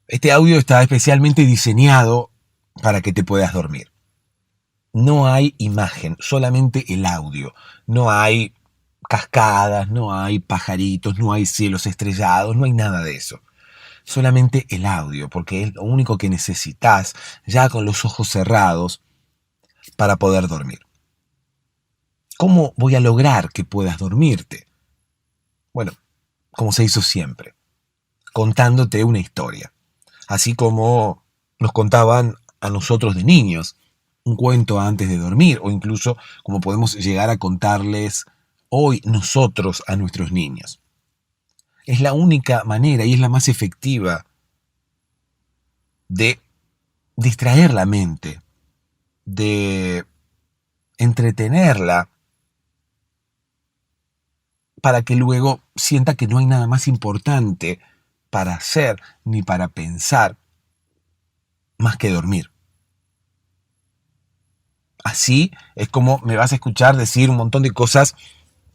Este audio está especialmente diseñado para que te puedas dormir. No hay imagen, solamente el audio. No hay cascadas, no hay pajaritos, no hay cielos estrellados, no hay nada de eso. Solamente el audio, porque es lo único que necesitas ya con los ojos cerrados para poder dormir. ¿Cómo voy a lograr que puedas dormirte? Bueno, como se hizo siempre, contándote una historia. Así como nos contaban a nosotros de niños un cuento antes de dormir, o incluso como podemos llegar a contarles hoy nosotros a nuestros niños. Es la única manera y es la más efectiva de distraer la mente, de entretenerla, para que luego sienta que no hay nada más importante para hacer ni para pensar más que dormir. Así es como me vas a escuchar decir un montón de cosas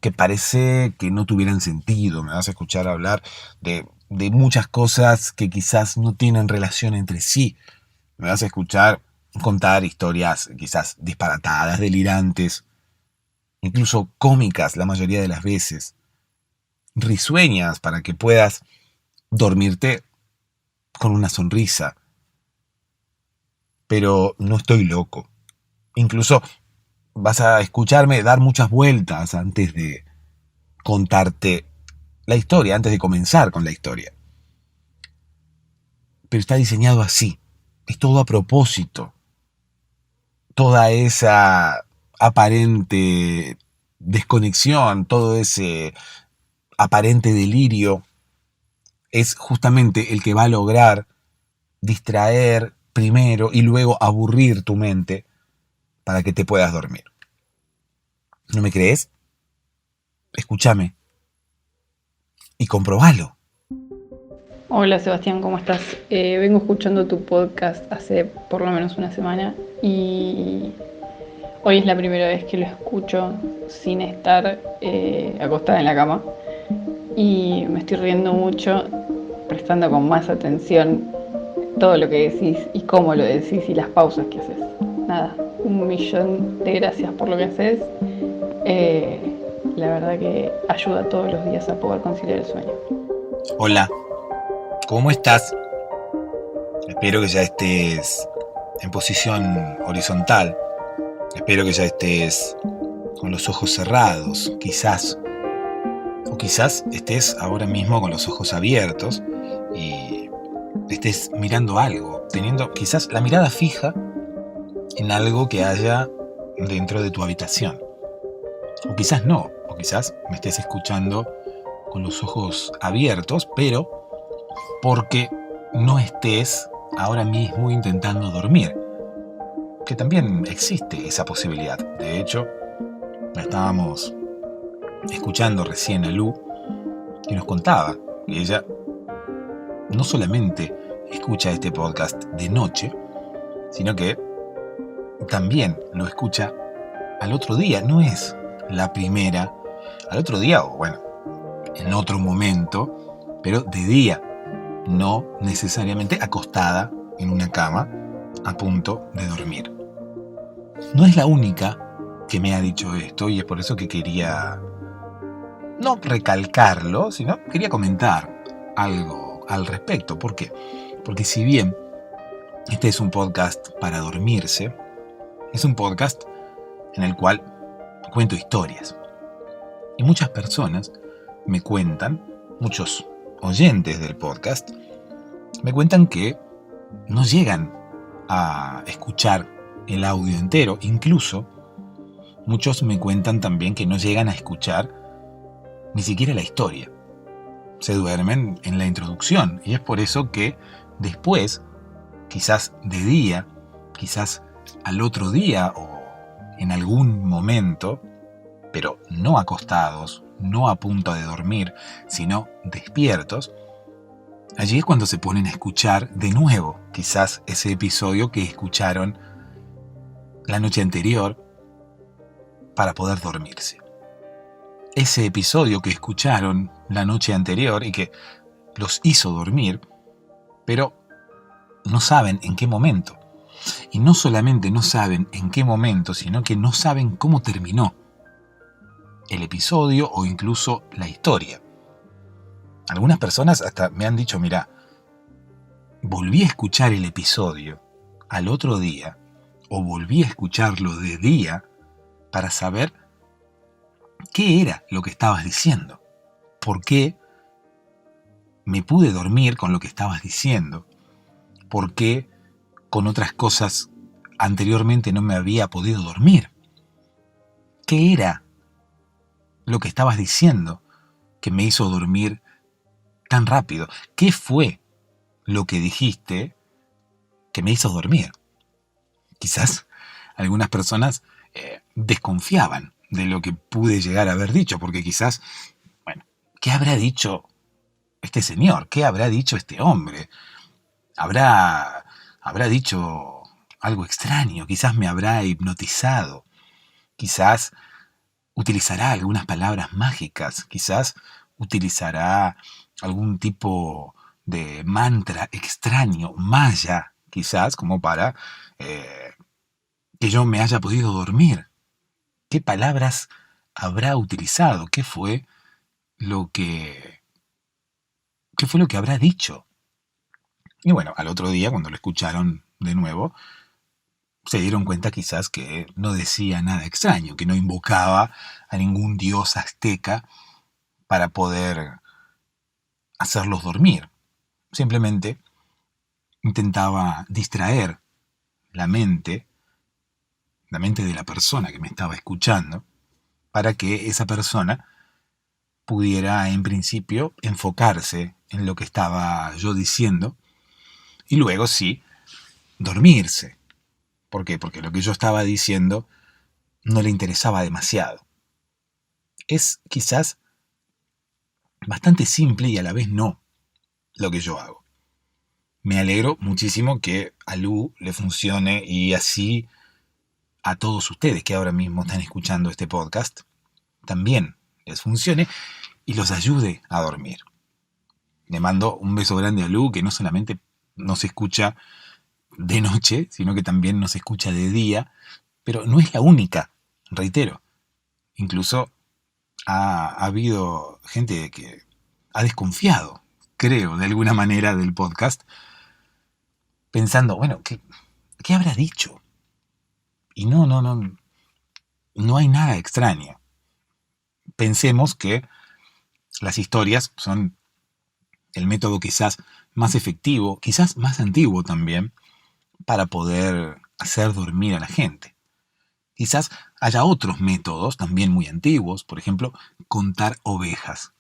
que parece que no tuvieran sentido. Me vas a escuchar hablar de muchas cosas que quizás no tienen relación entre sí. Me vas a escuchar contar historias quizás disparatadas, delirantes, incluso cómicas la mayoría de las veces, risueñas para que puedas dormirte con una sonrisa. Pero no estoy loco. Incluso vas a escucharme dar muchas vueltas antes de contarte la historia, antes de comenzar con la historia. Pero está diseñado así. Es todo a propósito. Toda esa aparente desconexión, todo ese aparente delirio, es justamente el que va a lograr distraer primero y luego aburrir tu mente para que te puedas dormir. ¿No me crees? Escúchame y comprobalo. Hola Sebastián, ¿cómo estás? Vengo escuchando tu podcast hace por lo menos una semana y hoy es la primera vez que lo escucho sin estar acostada en la cama y me estoy riendo mucho, prestando con más atención todo lo que decís y cómo lo decís y las pausas que haces. Nada, 1.000.000 de gracias por lo que haces. La verdad que ayuda todos los días a poder conciliar el sueño. Hola, ¿cómo estás? Espero que ya estés en posición horizontal. Espero que ya estés con los ojos cerrados, quizás. O quizás estés ahora mismo con los ojos abiertos y estés mirando algo, teniendo quizás la mirada fija en algo que haya dentro de tu habitación. O quizás no, o quizás me estés escuchando con los ojos abiertos, pero porque no estés ahora mismo intentando dormir. Que también existe esa posibilidad. De hecho, estábamos escuchando recién a Lu, que nos contaba que ella no solamente escucha este podcast de noche, sino que también lo escucha al otro día. No es la primera, al otro día, o bueno, en otro momento, pero de día, no necesariamente acostada en una cama a punto de dormir. No es la única que me ha dicho esto y es por eso que quería no recalcarlo, sino quería comentar algo al respecto. ¿Por qué? Porque si bien este es un podcast para dormirse, es un podcast en el cual cuento historias. Y muchas personas me cuentan, muchos oyentes del podcast, me cuentan que no llegan a escuchar el audio entero. Incluso muchos me cuentan también que no llegan a escuchar ni siquiera la historia. Se duermen en la introducción y es por eso que después, quizás de día, quizás al otro día o en algún momento, pero no acostados, no a punto de dormir, sino despiertos, allí es cuando se ponen a escuchar de nuevo quizás ese episodio que escucharon la noche anterior para poder dormirse. Ese episodio que escucharon la noche anterior y que los hizo dormir, pero no saben en qué momento. Y no solamente no saben en qué momento, sino que no saben cómo terminó el episodio o incluso la historia. Algunas personas hasta me han dicho, mira, volví a escuchar el episodio al otro día o volví a escucharlo de día para saber qué era lo que estabas diciendo, por qué me pude dormir con lo que estabas diciendo, por qué con otras cosas anteriormente no me había podido dormir. ¿Qué era lo que estabas diciendo que me hizo dormir tan rápido? ¿Qué fue lo que dijiste que me hizo dormir? Quizás algunas personas desconfiaban de lo que pude llegar a haber dicho, porque quizás, bueno, ¿qué habrá dicho este señor? ¿Qué habrá dicho este hombre? ¿Habrá dicho algo extraño? Quizás me habrá hipnotizado. Quizás utilizará algunas palabras mágicas. Quizás utilizará algún tipo de mantra extraño, maya, quizás, como para que yo me haya podido dormir. ¿Qué palabras habrá utilizado? ¿Qué fue lo que habrá dicho? Y bueno, al otro día, cuando lo escucharon de nuevo, se dieron cuenta quizás que no decía nada extraño, que no invocaba a ningún dios azteca para poder hacerlos dormir. Simplemente intentaba distraer la mente de la persona que me estaba escuchando, para que esa persona pudiera en principio enfocarse en lo que estaba yo diciendo y luego sí dormirse. ¿Por qué? Porque lo que yo estaba diciendo no le interesaba demasiado. Es quizás bastante simple y a la vez no lo que yo hago. Me alegro muchísimo que a Lu le funcione y así a todos ustedes que ahora mismo están escuchando este podcast también les funcione y los ayude a dormir. Le mando un beso grande a Lu, que no solamente nos escucha de noche, sino que también nos escucha de día, pero no es la única, reitero. Incluso ha habido gente que ha desconfiado, creo, de alguna manera del podcast, pensando, bueno, ¿qué habrá dicho? Y no hay nada extraño. Pensemos que las historias son el método quizás más efectivo, quizás más antiguo también, para poder hacer dormir a la gente. Quizás haya otros métodos también muy antiguos, por ejemplo, contar ovejas.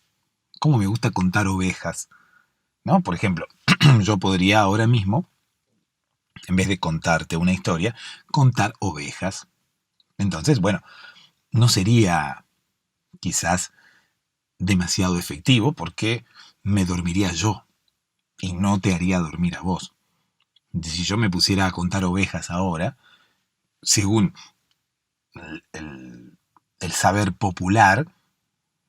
¿Cómo me gusta contar ovejas? ¿No? Por ejemplo, yo podría ahora mismo, en vez de contarte una historia, contar ovejas. Entonces, bueno, no sería quizás demasiado efectivo porque me dormiría yo y no te haría dormir a vos. Si yo me pusiera a contar ovejas ahora, según el saber popular,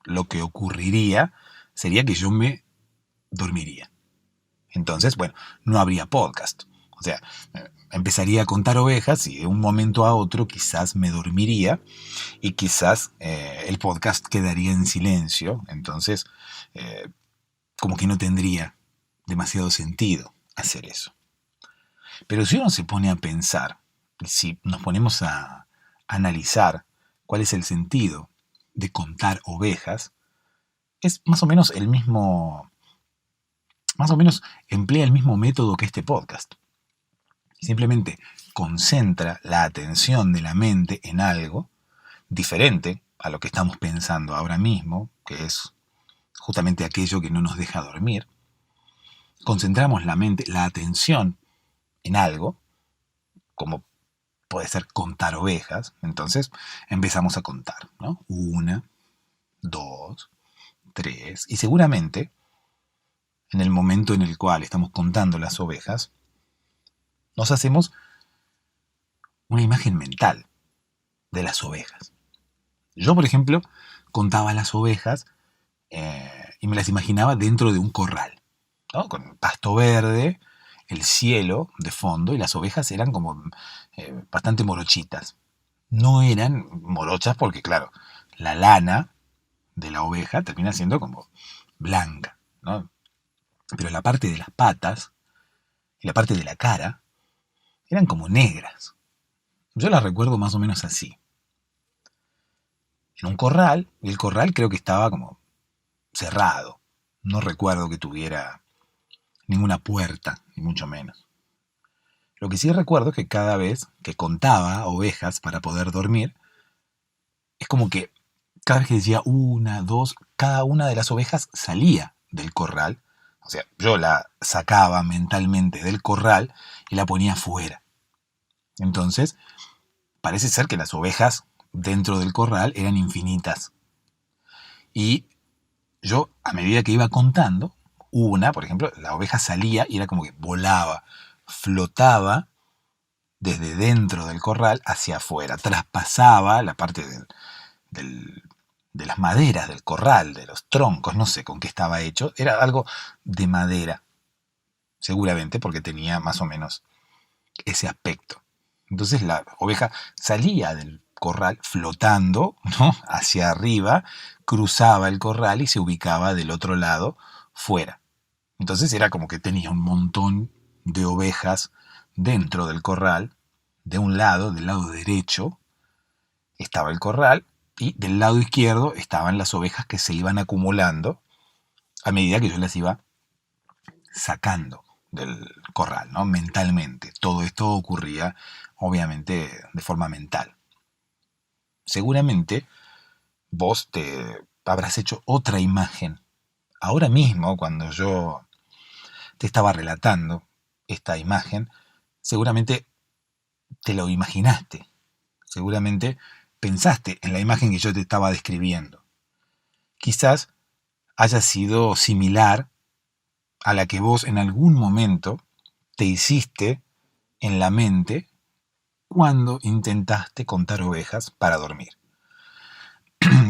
lo que ocurriría sería que yo me dormiría. Entonces, bueno, no habría podcast. O sea, empezaría a contar ovejas y de un momento a otro quizás me dormiría y quizás el podcast quedaría en silencio. Entonces, como que no tendría demasiado sentido hacer eso. Pero si uno se pone a pensar, si nos ponemos a analizar cuál es el sentido de contar ovejas, es más o menos el mismo, más o menos emplea el mismo método que este podcast. Simplemente concentra la atención de la mente en algo diferente a lo que estamos pensando ahora mismo, que es justamente aquello que no nos deja dormir. Concentramos la mente, la atención en algo, como puede ser contar ovejas. Entonces empezamos a contar, ¿no? 1, 2, 3. Y seguramente, en el momento en el cual estamos contando las ovejas, nos hacemos una imagen mental de las ovejas. Yo, por ejemplo, contaba las ovejas y me las imaginaba dentro de un corral, ¿no? Con pasto verde el cielo de fondo y las ovejas eran como bastante morochitas. No eran morochas porque, claro, la lana de la oveja termina siendo como blanca, ¿no? Pero la parte de las patas y la parte de la cara eran como negras. Yo las recuerdo más o menos así. En un corral, y el corral creo que estaba como cerrado. No recuerdo que tuviera ninguna puerta, ni mucho menos. Lo que sí recuerdo es que cada vez que contaba ovejas para poder dormir, es como que cada vez que decía una, dos, cada una de las ovejas salía del corral. O sea, yo la sacaba mentalmente del corral y la ponía fuera. Entonces, parece ser que las ovejas dentro del corral eran infinitas. Y yo, a medida que iba contando, una, por ejemplo, la oveja salía y era como que volaba, flotaba desde dentro del corral hacia afuera, traspasaba la parte del, de las maderas del corral, de los troncos, no sé con qué estaba hecho, era algo de madera, seguramente porque tenía más o menos ese aspecto. Entonces la oveja salía del corral flotando, ¿no?, hacia arriba, cruzaba el corral y se ubicaba del otro lado, fuera. Entonces era como que tenía un montón de ovejas dentro del corral. De un lado, del lado derecho, estaba el corral y del lado izquierdo estaban las ovejas que se iban acumulando a medida que yo las iba sacando del corral, ¿no?, mentalmente. Todo esto ocurría, obviamente, de forma mental. Seguramente vos te habrás hecho otra imagen. Ahora mismo, cuando yo te estaba relatando esta imagen, seguramente te lo imaginaste. Seguramente pensaste en la imagen que yo te estaba describiendo. Quizás haya sido similar a la que vos en algún momento te hiciste en la mente cuando intentaste contar ovejas para dormir.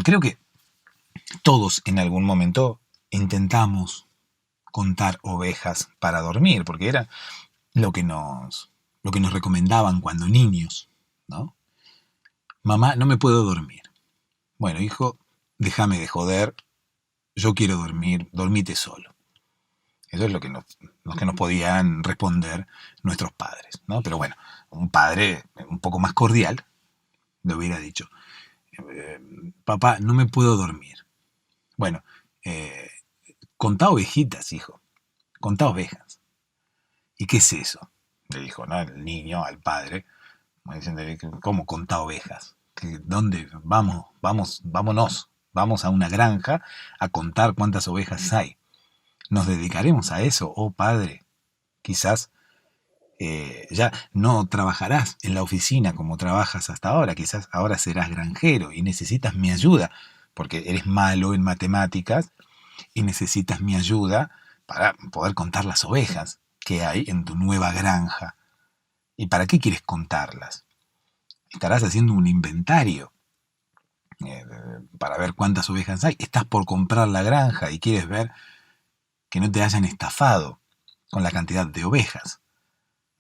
Creo que todos en algún momento intentamos contar ovejas para dormir, porque era lo que nos recomendaban cuando niños, ¿no? Mamá, no me puedo dormir. Bueno, hijo, déjame de joder, yo quiero dormir, dormite solo. Eso es lo que nos podían responder nuestros padres, ¿no? Pero bueno, un padre un poco más cordial le hubiera dicho, papá, no me puedo dormir. Bueno, contá ovejitas, hijo, contá ovejas. ¿Y qué es eso?, le dijo, ¿no?, el niño al padre, diciéndole, ¿cómo contá ovejas? ¿Dónde? Vámonos, vamos a una granja a contar cuántas ovejas hay. Nos dedicaremos a eso, oh padre. Quizás ya no trabajarás en la oficina como trabajas hasta ahora, quizás ahora serás granjero y necesitas mi ayuda, porque eres malo en matemáticas y necesitas mi ayuda para poder contar las ovejas que hay en tu nueva granja. ¿Y para qué quieres contarlas? Estarás haciendo un inventario para ver cuántas ovejas hay. Estás por comprar la granja y quieres ver que no te hayan estafado con la cantidad de ovejas,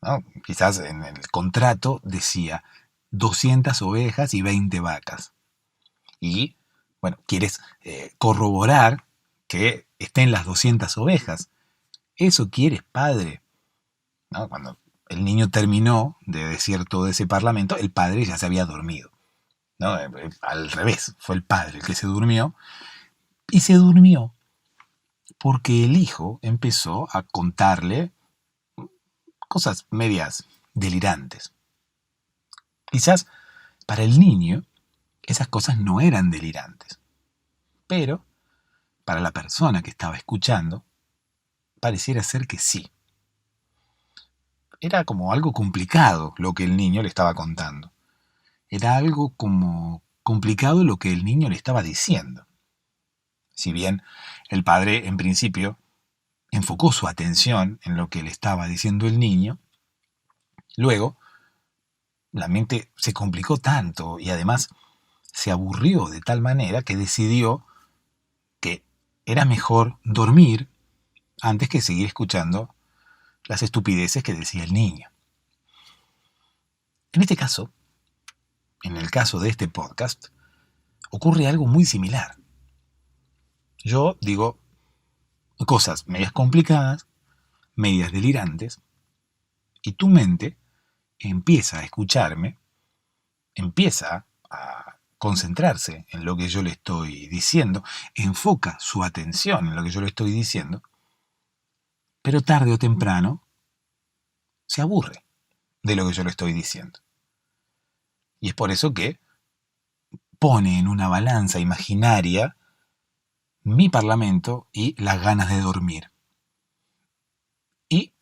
¿no? Quizás en el contrato decía 200 ovejas y 20 vacas. Y, bueno, quieres corroborar que estén las 200 ovejas. ¿Eso quieres, padre? ¿No? Cuando el niño terminó de decir todo ese parlamento, el padre ya se había dormido, ¿no? Al revés, fue el padre el que se durmió. Y se durmió porque el hijo empezó a contarle cosas medias delirantes. Quizás para el niño esas cosas no eran delirantes, pero para la persona que estaba escuchando pareciera ser que sí. Era como algo complicado lo que el niño le estaba contando. Era algo como complicado lo que el niño le estaba diciendo. Si bien el padre en principio enfocó su atención en lo que le estaba diciendo el niño, luego la mente se complicó tanto y además se aburrió de tal manera que decidió que era mejor dormir antes que seguir escuchando las estupideces que decía el niño. En este caso, en el caso de este podcast, ocurre algo muy similar. Yo digo cosas medias complicadas, medias delirantes, y tu mente empieza a escucharme, empieza a concentrarse en lo que yo le estoy diciendo, enfoca su atención en lo que yo le estoy diciendo, pero tarde o temprano se aburre de lo que yo le estoy diciendo. Y es por eso que pone en una balanza imaginaria mi parlamento y las ganas de dormir. Y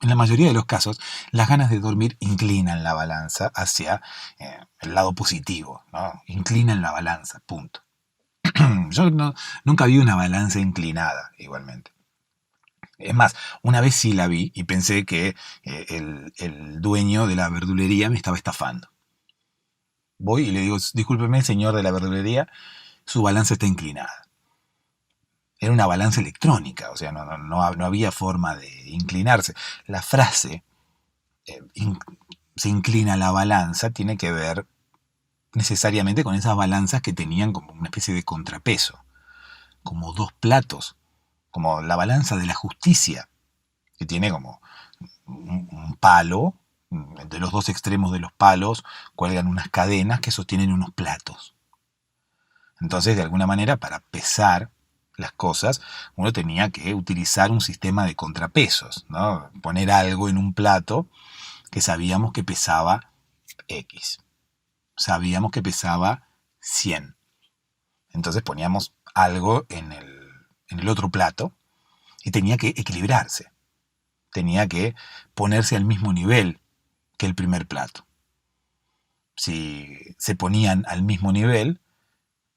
en la mayoría de los casos, las ganas de dormir inclinan la balanza hacia el lado positivo, ¿no? Inclinan la balanza, punto. Yo nunca vi una balanza inclinada, igualmente. Es más, una vez sí la vi y pensé que el dueño de la verdulería me estaba estafando. Voy y le digo, discúlpeme, señor de la verdulería, su balanza está inclinada. Era una balanza electrónica, o sea, no había forma de inclinarse. La frase, se inclina la balanza, tiene que ver necesariamente con esas balanzas que tenían como una especie de contrapeso, como dos platos, como la balanza de la justicia, que tiene como un palo, entre los dos extremos de los palos cuelgan unas cadenas que sostienen unos platos. Entonces, de alguna manera, para pesar las cosas, uno tenía que utilizar un sistema de contrapesos, ¿no? Poner algo en un plato que sabíamos que pesaba X. Sabíamos que pesaba 100. Entonces poníamos algo en el otro plato y tenía que equilibrarse. Tenía que ponerse al mismo nivel que el primer plato. Si se ponían al mismo nivel,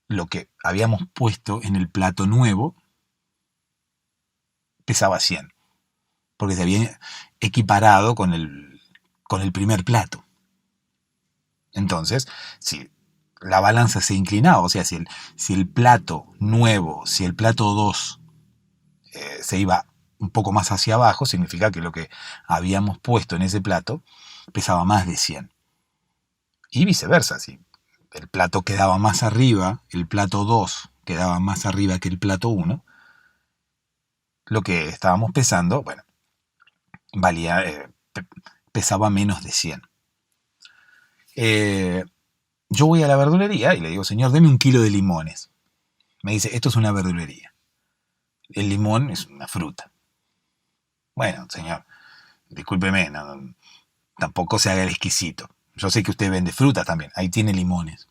lo que habíamos puesto en el plato nuevo pesaba 100, porque se había equiparado con el primer plato. Entonces, si la balanza se inclinaba, o sea, si el plato nuevo, si el plato 2 se iba un poco más hacia abajo, significa que lo que habíamos puesto en ese plato pesaba más de 100. Y viceversa, si el plato quedaba más arriba, el plato 2 quedaba más arriba que el plato 1, lo que estábamos pesando, bueno, pesaba menos de 100. Yo voy a la verdulería y le digo, señor, deme 1 kilo de limones. Me dice, esto es una verdulería. El limón es una fruta. Bueno, señor, discúlpeme, tampoco se haga el exquisito. Yo sé que usted vende frutas también, ahí tiene limones.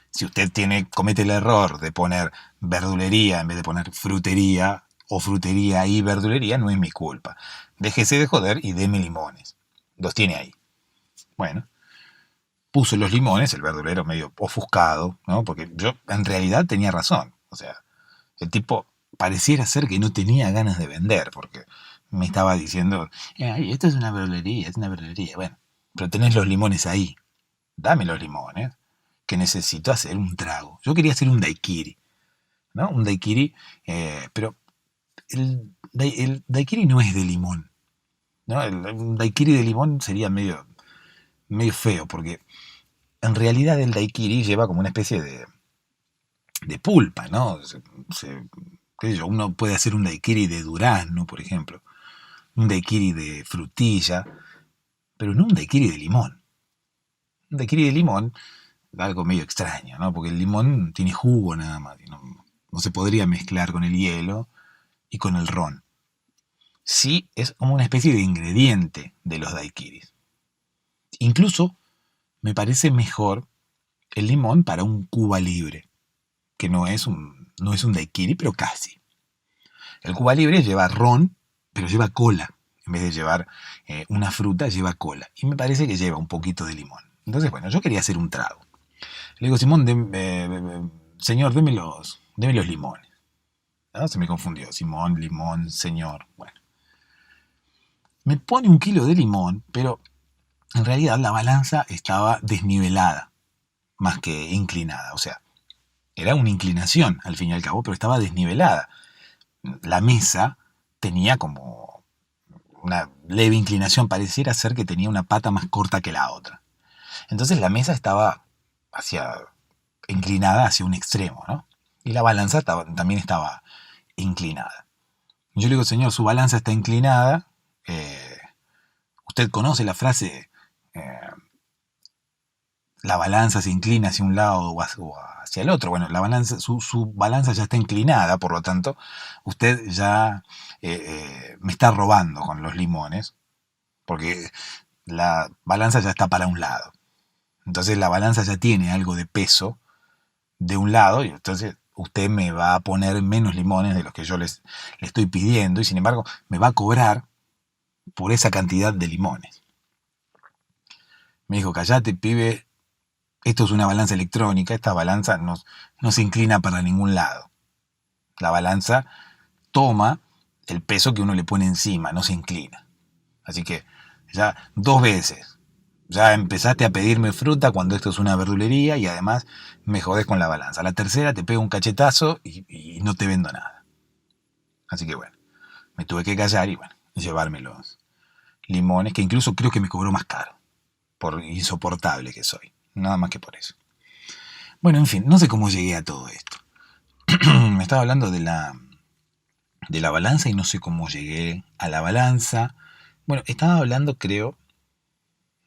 Si usted comete el error de poner verdulería en vez de poner frutería, o frutería y verdulería, no es mi culpa. Déjese de joder y deme limones. Los tiene ahí. Bueno, puso los limones, el verdulero medio ofuscado, ¿no? Porque yo en realidad tenía razón. O sea, el tipo pareciera ser que no tenía ganas de vender, porque me estaba diciendo, ay, esto es una verdulería, es una verdulería. Bueno, pero tenés los limones ahí. Dame los limones, que necesito hacer un trago. Yo quería hacer un daiquiri, ¿no? Un daiquiri, pero el daiquiri no es de limón, ¿no? Un daiquiri de limón sería medio feo, porque en realidad el daiquiri lleva como una especie de pulpa, ¿no? Qué sé yo, uno puede hacer un daiquiri de durazno, por ejemplo, un daiquiri de frutilla, pero no un daiquiri de limón. Un daiquiri de limón es algo medio extraño, ¿no? Porque el limón tiene jugo nada más, no se podría mezclar con el hielo y con el ron. Sí, es como una especie de ingrediente de los daiquiris. Incluso me parece mejor el limón para un Cuba Libre, que no es un daiquiri, pero casi. El Cuba Libre lleva ron, pero lleva cola. En vez de llevar una fruta, lleva cola. Y me parece que lleva un poquito de limón. Entonces, bueno, yo quería hacer un trago. Le digo, Simón, señor, deme los limones. ¿No? Se me confundió. Simón, limón, señor. Bueno. Me pone 1 kilo de limón, pero en realidad la balanza estaba desnivelada, más que inclinada. O sea, era una inclinación al fin y al cabo, pero estaba desnivelada. La mesa tenía como una leve inclinación, pareciera ser que tenía una pata más corta que la otra. Entonces la mesa estaba inclinada hacia un extremo, ¿no? Y la balanza también estaba inclinada. Yo le digo, señor, su balanza está inclinada. Usted conoce la frase, la balanza se inclina hacia un lado o hacia el otro. Bueno, la balanza, su balanza ya está inclinada, por lo tanto, usted ya me está robando con los limones, porque la balanza ya está para un lado. Entonces la balanza ya tiene algo de peso de un lado y entonces usted me va a poner menos limones de los que yo le estoy pidiendo y sin embargo me va a cobrar por esa cantidad de limones. Me dijo, callate, pibe, esto es una balanza electrónica, esta balanza no se inclina para ningún lado. La balanza toma el peso que uno le pone encima, no se inclina. Así que ya 2 veces. Ya empezaste a pedirme fruta cuando esto es una verdulería y además me jodés con la balanza. La tercera te pego un cachetazo y no te vendo nada. Así que bueno, me tuve que callar y bueno, llevarme los limones, que incluso creo que me cobró más caro, por insoportable que soy. Nada más que por eso. Bueno, en fin, no sé cómo llegué a todo esto. Me estaba hablando de la balanza y no sé cómo llegué a la balanza. Bueno, estaba hablando, creo,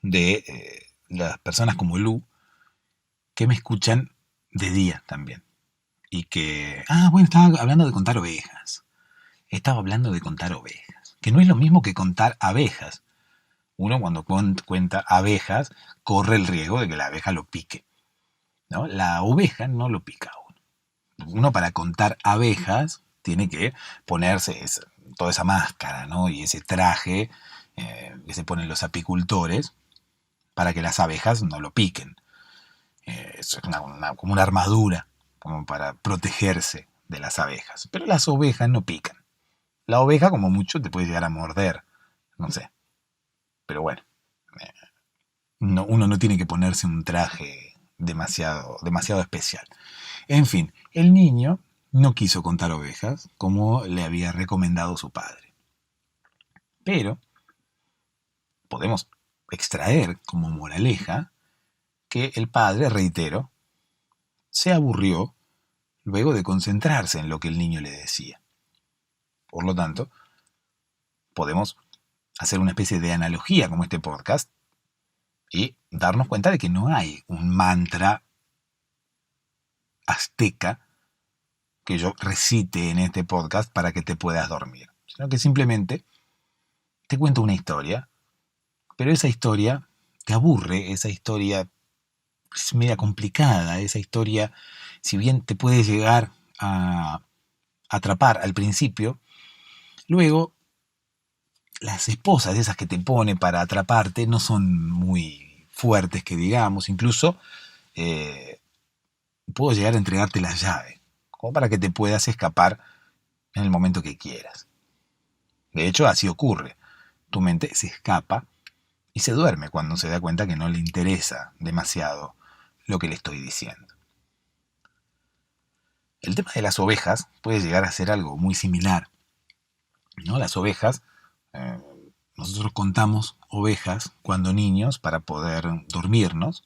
de las personas como Lu, que me escuchan de día también. Y que... Ah, bueno, estaba hablando de contar ovejas. Estaba hablando de contar ovejas. Que no es lo mismo que contar abejas. Uno cuando cuenta abejas corre el riesgo de que la abeja lo pique, ¿no? La oveja no lo pica a uno. Uno para contar abejas tiene que ponerse toda esa máscara, ¿no? Y ese traje que se ponen los apicultores para que las abejas no lo piquen. Es como una armadura, como para protegerse de las abejas. Pero las ovejas no pican. La oveja, como mucho, te puede llegar a morder. No sé. Pero bueno. Uno no tiene que ponerse un traje demasiado especial. En fin, el niño no quiso contar ovejas como le había recomendado su padre. Pero podemos extraer como moraleja que el padre, reitero, se aburrió luego de concentrarse en lo que el niño le decía. Por lo tanto, podemos hacer una especie de analogía como este podcast y darnos cuenta de que no hay un mantra azteca que yo recite en este podcast para que te puedas dormir, sino que simplemente te cuento una historia, pero esa historia te aburre, esa historia es media complicada, esa historia, si bien te puede llegar a atrapar al principio, luego las esposas esas que te pone para atraparte no son muy fuertes que digamos, incluso puedo llegar a entregarte las llaves, como para que te puedas escapar en el momento que quieras. De hecho, así ocurre. Tu mente se escapa y se duerme cuando se da cuenta que no le interesa demasiado lo que le estoy diciendo. El tema de las ovejas puede llegar a ser algo muy similar, ¿no? Las ovejas, nosotros contamos ovejas cuando niños para poder dormirnos.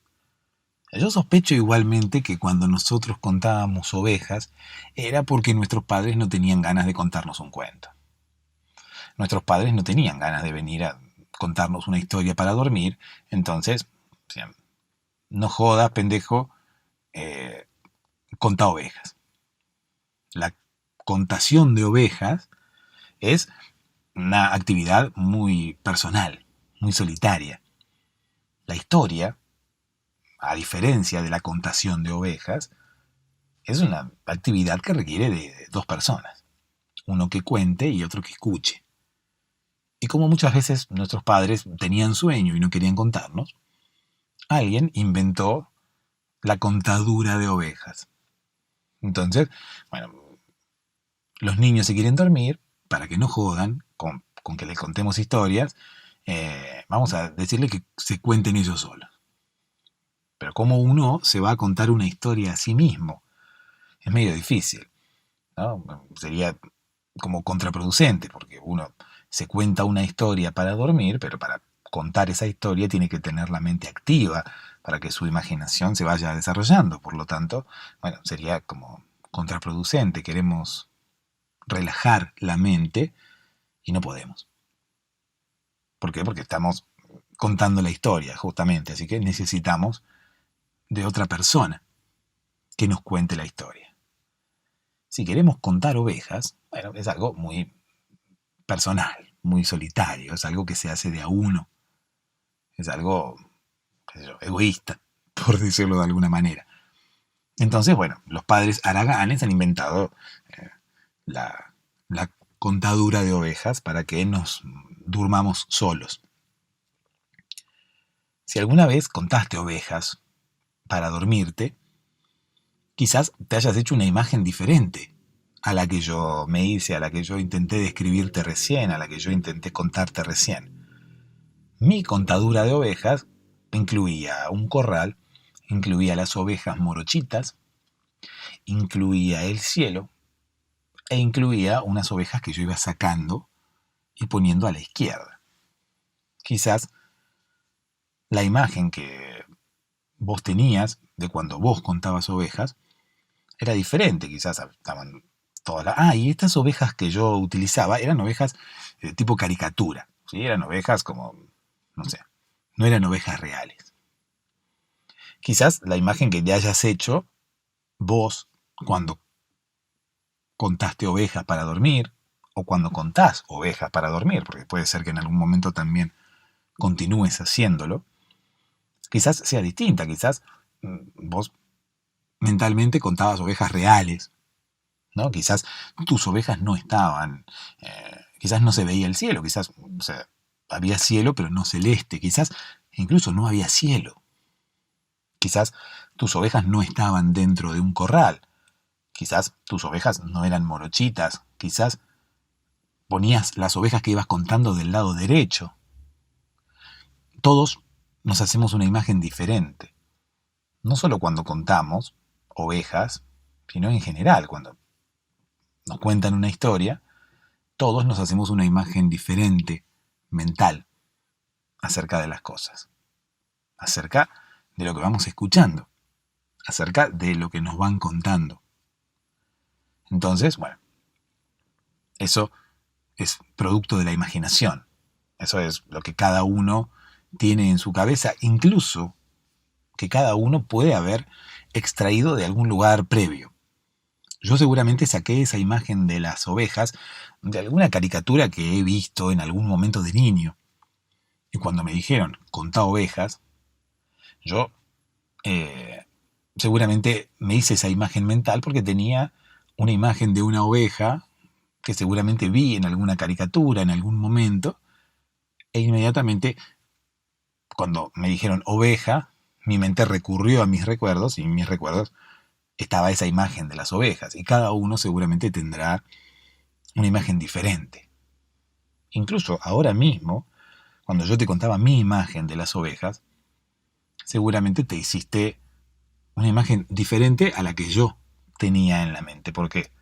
Yo sospecho igualmente que cuando nosotros contábamos ovejas era porque nuestros padres no tenían ganas de contarnos un cuento. Nuestros padres no tenían ganas de venir a contarnos una historia para dormir, entonces, o sea, no jodas, pendejo, conta ovejas. La contación de ovejas es una actividad muy personal, muy solitaria. La historia, a diferencia de la contación de ovejas, es una actividad que requiere de 2 personas, uno que cuente y otro que escuche. Y como muchas veces nuestros padres tenían sueño y no querían contarnos, alguien inventó la contadura de ovejas. Entonces, bueno, los niños se quieren dormir, para que no jodan con que les contemos historias, vamos a decirle que se cuenten ellos solos. Pero ¿cómo uno se va a contar una historia a sí mismo? Es medio difícil, ¿no? Sería como contraproducente, porque uno se cuenta una historia para dormir, pero para contar esa historia tiene que tener la mente activa para que su imaginación se vaya desarrollando. Por lo tanto, bueno, sería como contraproducente. Queremos relajar la mente y no podemos. ¿Por qué? Porque estamos contando la historia, justamente. Así que necesitamos de otra persona que nos cuente la historia. Si queremos contar ovejas, bueno, es algo muy personal, muy solitario, es algo que se hace de a uno, es algo, qué sé yo, egoísta, por decirlo de alguna manera. Entonces, bueno, los padres haraganes han inventado la contadura de ovejas para que nos durmamos solos. Si alguna vez contaste ovejas para dormirte, quizás te hayas hecho una imagen diferente a la que yo me hice, a la que yo intenté describirte recién, a la que yo intenté contarte recién. Mi contadura de ovejas incluía un corral, incluía las ovejas morochitas, incluía el cielo e incluía unas ovejas que yo iba sacando y poniendo a la izquierda. Quizás la imagen que vos tenías de cuando vos contabas ovejas era diferente, quizás estaban todas las... y estas ovejas que yo utilizaba eran ovejas tipo caricatura, ¿sí? Eran ovejas como, no sé, no eran ovejas reales. Quizás la imagen que te hayas hecho vos cuando contaste ovejas para dormir, o cuando contás ovejas para dormir, porque puede ser que en algún momento también continúes haciéndolo, quizás sea distinta, quizás vos mentalmente contabas ovejas reales, ¿no? Quizás tus ovejas no estaban, quizás no se veía el cielo, quizás, o sea, había cielo pero no celeste, quizás incluso no había cielo. Quizás tus ovejas no estaban dentro de un corral, quizás tus ovejas no eran morochitas, quizás ponías las ovejas que ibas contando del lado derecho. Todos nos hacemos una imagen diferente, no solo cuando contamos ovejas, sino en general, cuando nos cuentan una historia, todos nos hacemos una imagen diferente, mental, acerca de las cosas, acerca de lo que vamos escuchando, acerca de lo que nos van contando. Entonces, bueno, eso es producto de la imaginación. Eso es lo que cada uno tiene en su cabeza, incluso que cada uno puede haber extraído de algún lugar previo. Yo seguramente saqué esa imagen de las ovejas de alguna caricatura que he visto en algún momento de niño. Y cuando me dijeron, contá ovejas, yo seguramente me hice esa imagen mental porque tenía una imagen de una oveja que seguramente vi en alguna caricatura en algún momento, e inmediatamente cuando me dijeron oveja, mi mente recurrió a mis recuerdos y en mis recuerdos estaba esa imagen de las ovejas, y cada uno seguramente tendrá una imagen diferente. Incluso ahora mismo, cuando yo te contaba mi imagen de las ovejas, seguramente te hiciste una imagen diferente a la que yo tenía en la mente. ¿Por qué?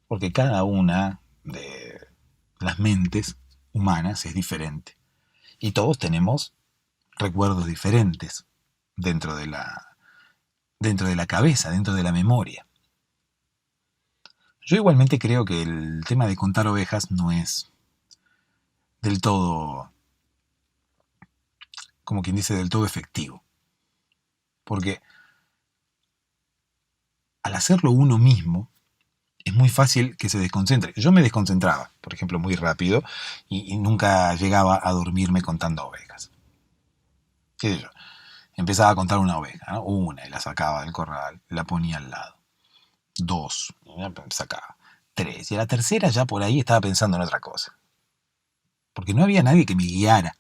Porque cada una de las mentes humanas es diferente. Y todos tenemos recuerdos diferentes dentro de la cabeza, dentro de la memoria. Yo igualmente creo que el tema de contar ovejas no es del todo, como quien dice, del todo efectivo. Porque al hacerlo uno mismo, es muy fácil que se desconcentre. Yo me desconcentraba, por ejemplo, muy rápido y nunca llegaba a dormirme contando ovejas. ¿Qué sé yo? Empezaba a contar una oveja, ¿no? Una, y la sacaba del corral, la ponía al lado. Dos, y la sacaba. Tres, y a la tercera ya por ahí estaba pensando en otra cosa. Porque no había nadie que me guiara.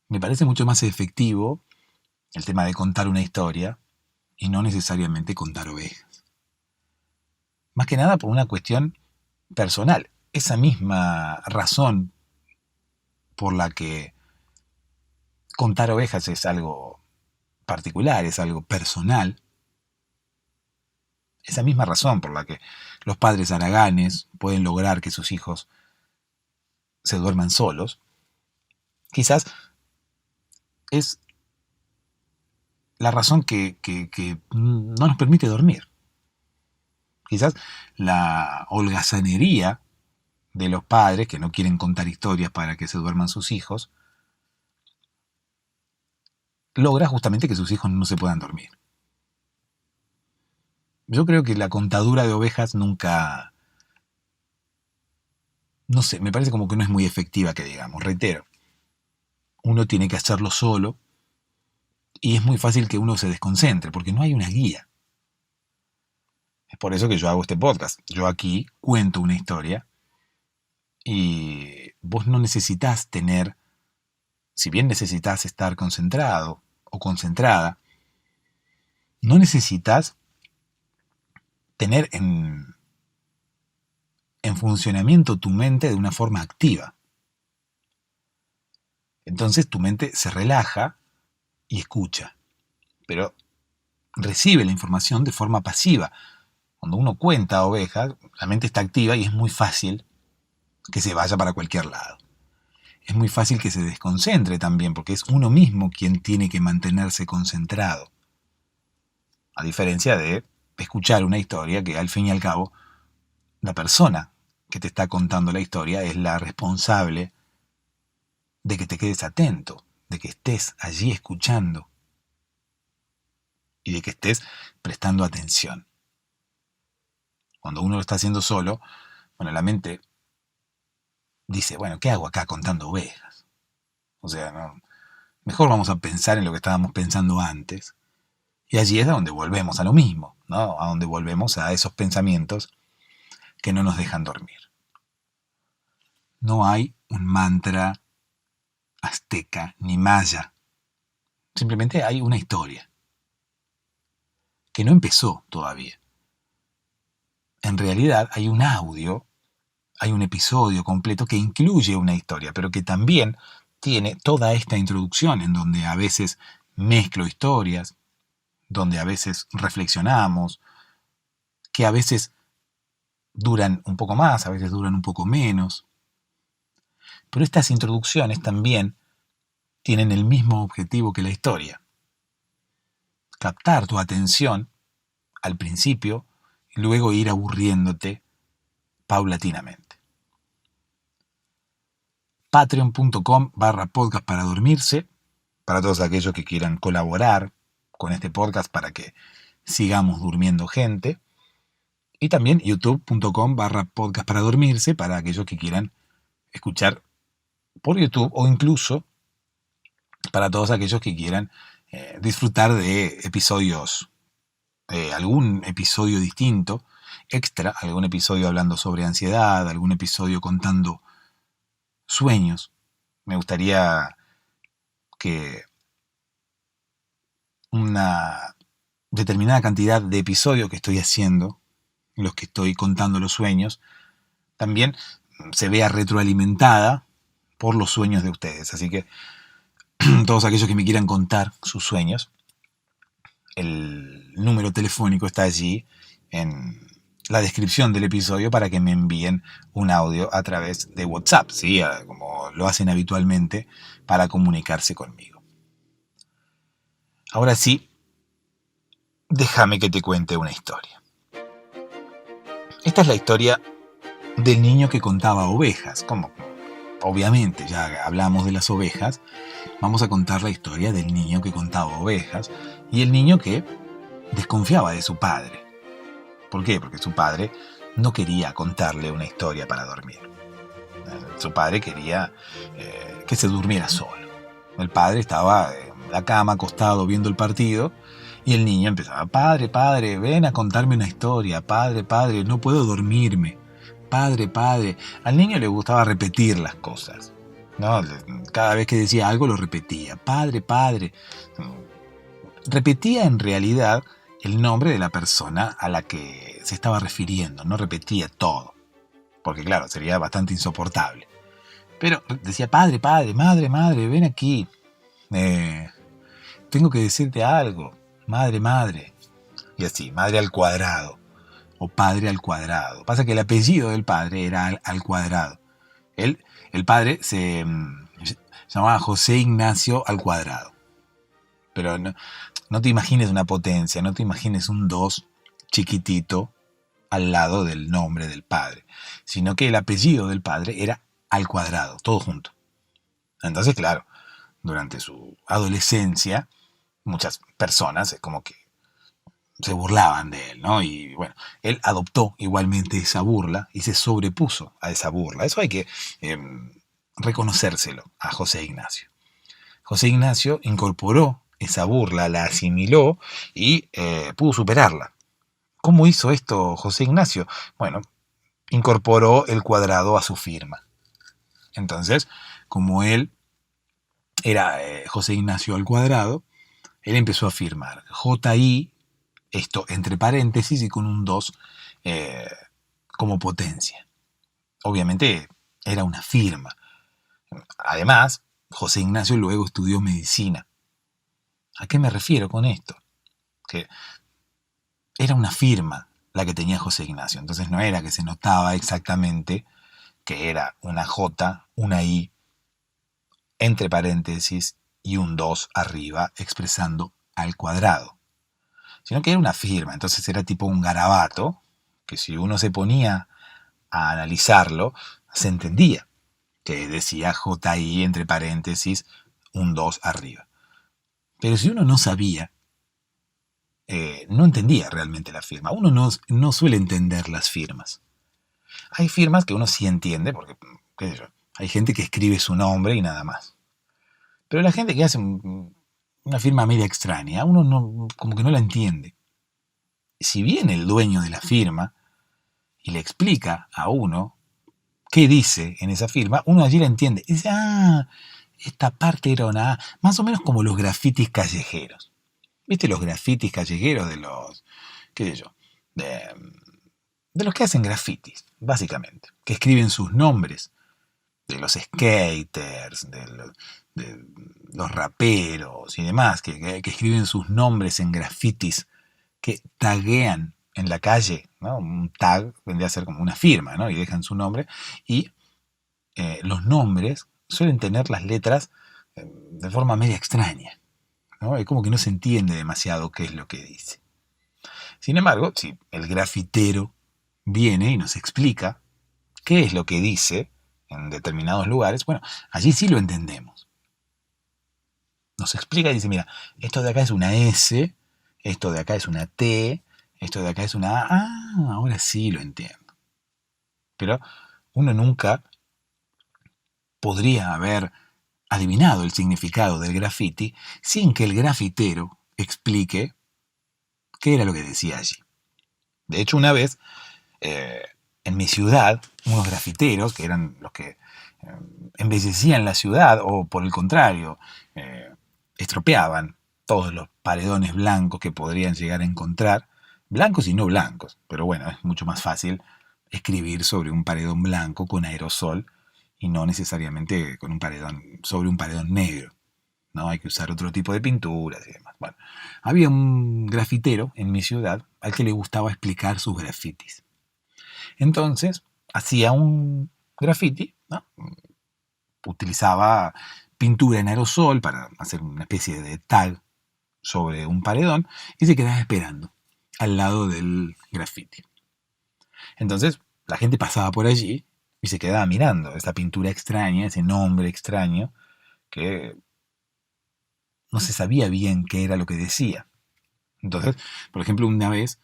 Me parece mucho más efectivo el tema de contar una historia y no necesariamente contar ovejas. Más que nada por una cuestión personal. Esa misma razón por la que contar ovejas es algo particular, es algo personal, esa misma razón por la que los padres haraganes pueden lograr que sus hijos se duerman solos, quizás es la razón que no nos permite dormir. Quizás la holgazanería de los padres que no quieren contar historias para que se duerman sus hijos, logra justamente que sus hijos no se puedan dormir. Yo creo que la contadura de ovejas nunca, no sé, me parece como que no es muy efectiva, que digamos. Reitero, uno tiene que hacerlo solo y es muy fácil que uno se desconcentre porque no hay una guía. Es por eso que yo hago este podcast. Yo aquí cuento una historia y vos no necesitas tener, si bien necesitas estar concentrado o concentrada, no necesitas tener en funcionamiento tu mente de una forma activa. Entonces tu mente se relaja y escucha, pero recibe la información de forma pasiva. Cuando uno cuenta ovejas, la mente está activa y es muy fácil que se vaya para cualquier lado. Es muy fácil que se desconcentre también, porque es uno mismo quien tiene que mantenerse concentrado. A diferencia de escuchar una historia que al fin y al cabo la persona que te está contando la historia es la responsable de que te quedes atento, de que estés allí escuchando y de que estés prestando atención. Cuando uno lo está haciendo solo, bueno, la mente dice, bueno, ¿qué hago acá contando ovejas? O sea, no, mejor vamos a pensar en lo que estábamos pensando antes. Y allí es a donde volvemos a lo mismo, ¿no? A donde volvemos a esos pensamientos que no nos dejan dormir. No hay un mantra azteca ni maya. Simplemente hay una historia que no empezó todavía. En realidad hay un audio, hay un episodio completo que incluye una historia, pero que también tiene toda esta introducción en donde a veces mezclo historias, donde a veces reflexionamos, que a veces duran un poco más, a veces duran un poco menos. Pero estas introducciones también tienen el mismo objetivo que la historia. Captar tu atención al principio y luego ir aburriéndote paulatinamente. Patreon.com/podcast para dormirse, para todos aquellos que quieran colaborar con este podcast para que sigamos durmiendo gente. Y también youtube.com/podcast para dormirse, para aquellos que quieran escuchar por YouTube, o incluso para todos aquellos que quieran disfrutar de episodios, algún episodio distinto, extra, algún episodio hablando sobre ansiedad, algún episodio contando sueños. Me gustaría que una determinada cantidad de episodios que estoy haciendo, en los que estoy contando los sueños, también se vea retroalimentada por los sueños de ustedes. Así que todos aquellos que me quieran contar sus sueños, el número telefónico está allí en la descripción del episodio para que me envíen un audio a través de WhatsApp, ¿sí? Como lo hacen habitualmente para comunicarse conmigo. Ahora sí, déjame que te cuente una historia. Esta es la historia del niño que contaba ovejas. Como obviamente ya hablamos de las ovejas, vamos a contar la historia del niño que contaba ovejas y el niño que desconfiaba de su padre. ¿Por qué? Porque su padre no quería contarle una historia para dormir. Su padre quería que se durmiera solo. El padre estaba en la cama acostado viendo el partido y el niño empezaba, padre, padre, ven a contarme una historia, padre, padre, no puedo dormirme, padre, padre. Al niño le gustaba repetir las cosas, ¿no? Cada vez que decía algo lo repetía, padre, padre. Repetía en realidad el nombre de la persona a la que se estaba refiriendo, no repetía todo, porque claro, sería bastante insoportable. Pero decía, padre, padre, madre, madre, ven aquí, tengo que decirte algo, madre, madre, y así, madre al cuadrado, o padre al cuadrado. Pasa que el apellido del padre era al cuadrado. Él El padre se llamaba José Ignacio al cuadrado. Pero no te imagines una potencia, no te imagines un 2 chiquitito al lado del nombre del padre, sino que el apellido del padre era al cuadrado, todo junto. Entonces, claro, durante su adolescencia, muchas personas como que se burlaban de él, ¿no? Y bueno, él adoptó igualmente esa burla y se sobrepuso a esa burla. Eso hay que reconocérselo a José Ignacio. José Ignacio incorporó esa burla, la asimiló y pudo superarla. ¿Cómo hizo esto José Ignacio? Bueno, incorporó el cuadrado a su firma. Entonces, como él era José Ignacio al cuadrado, él empezó a firmar JI, esto entre paréntesis y con un 2 como potencia. Obviamente era una firma. Además, José Ignacio luego estudió medicina. ¿A qué me refiero con esto? Que era una firma la que tenía José Ignacio. Entonces no era que se notaba exactamente que era una J, una I, entre paréntesis y un 2 arriba expresando al cuadrado. Sino que era una firma. Entonces era tipo un garabato que si uno se ponía a analizarlo, se entendía que decía JI entre paréntesis un 2 arriba. Pero si uno no sabía, no entendía realmente la firma. Uno no suele entender las firmas. Hay firmas que uno sí entiende, porque qué sé yo, hay gente que escribe su nombre y nada más. Pero la gente que hace una firma media extraña, uno no, como que no la entiende. Si viene el dueño de la firma y le explica a uno qué dice en esa firma, uno allí la entiende. Y dice, esta parte era una A, más o menos como los grafitis callejeros. ¿Viste los grafitis callejeros de los, qué sé yo, de los que hacen grafitis, básicamente, que escriben sus nombres, de los skaters, de los raperos y demás, que escriben sus nombres en grafitis, que taguean en la calle, ¿no? Un tag vendría a ser como una firma, ¿no? Y dejan su nombre, y los nombres suelen tener las letras de forma media extraña, ¿no? Es como que no se entiende demasiado qué es lo que dice. Sin embargo, si el grafitero viene y nos explica qué es lo que dice en determinados lugares, bueno, allí sí lo entendemos. Nos explica y dice, mira, esto de acá es una S, esto de acá es una T, esto de acá es una A. Ahora sí lo entiendo. Pero uno nunca podría haber adivinado el significado del graffiti sin que el grafitero explique qué era lo que decía allí. De hecho, una vez, en mi ciudad, unos grafiteros, que eran los que embellecían la ciudad, o por el contrario, estropeaban todos los paredones blancos que podrían llegar a encontrar, blancos y no blancos, pero bueno, es mucho más fácil escribir sobre un paredón blanco con aerosol y no necesariamente con un paredón, sobre un paredón negro. ¿No? Hay que usar otro tipo de pinturas y demás. Bueno, había un grafitero en mi ciudad al que le gustaba explicar sus grafitis. Entonces, hacía un grafiti, ¿no? Utilizaba pintura en aerosol para hacer una especie de tag sobre un paredón y se quedaba esperando al lado del grafiti. Entonces, la gente pasaba por allí y se quedaba mirando esa pintura extraña, ese nombre extraño que no se sabía bien qué era lo que decía. Entonces, por ejemplo, una vez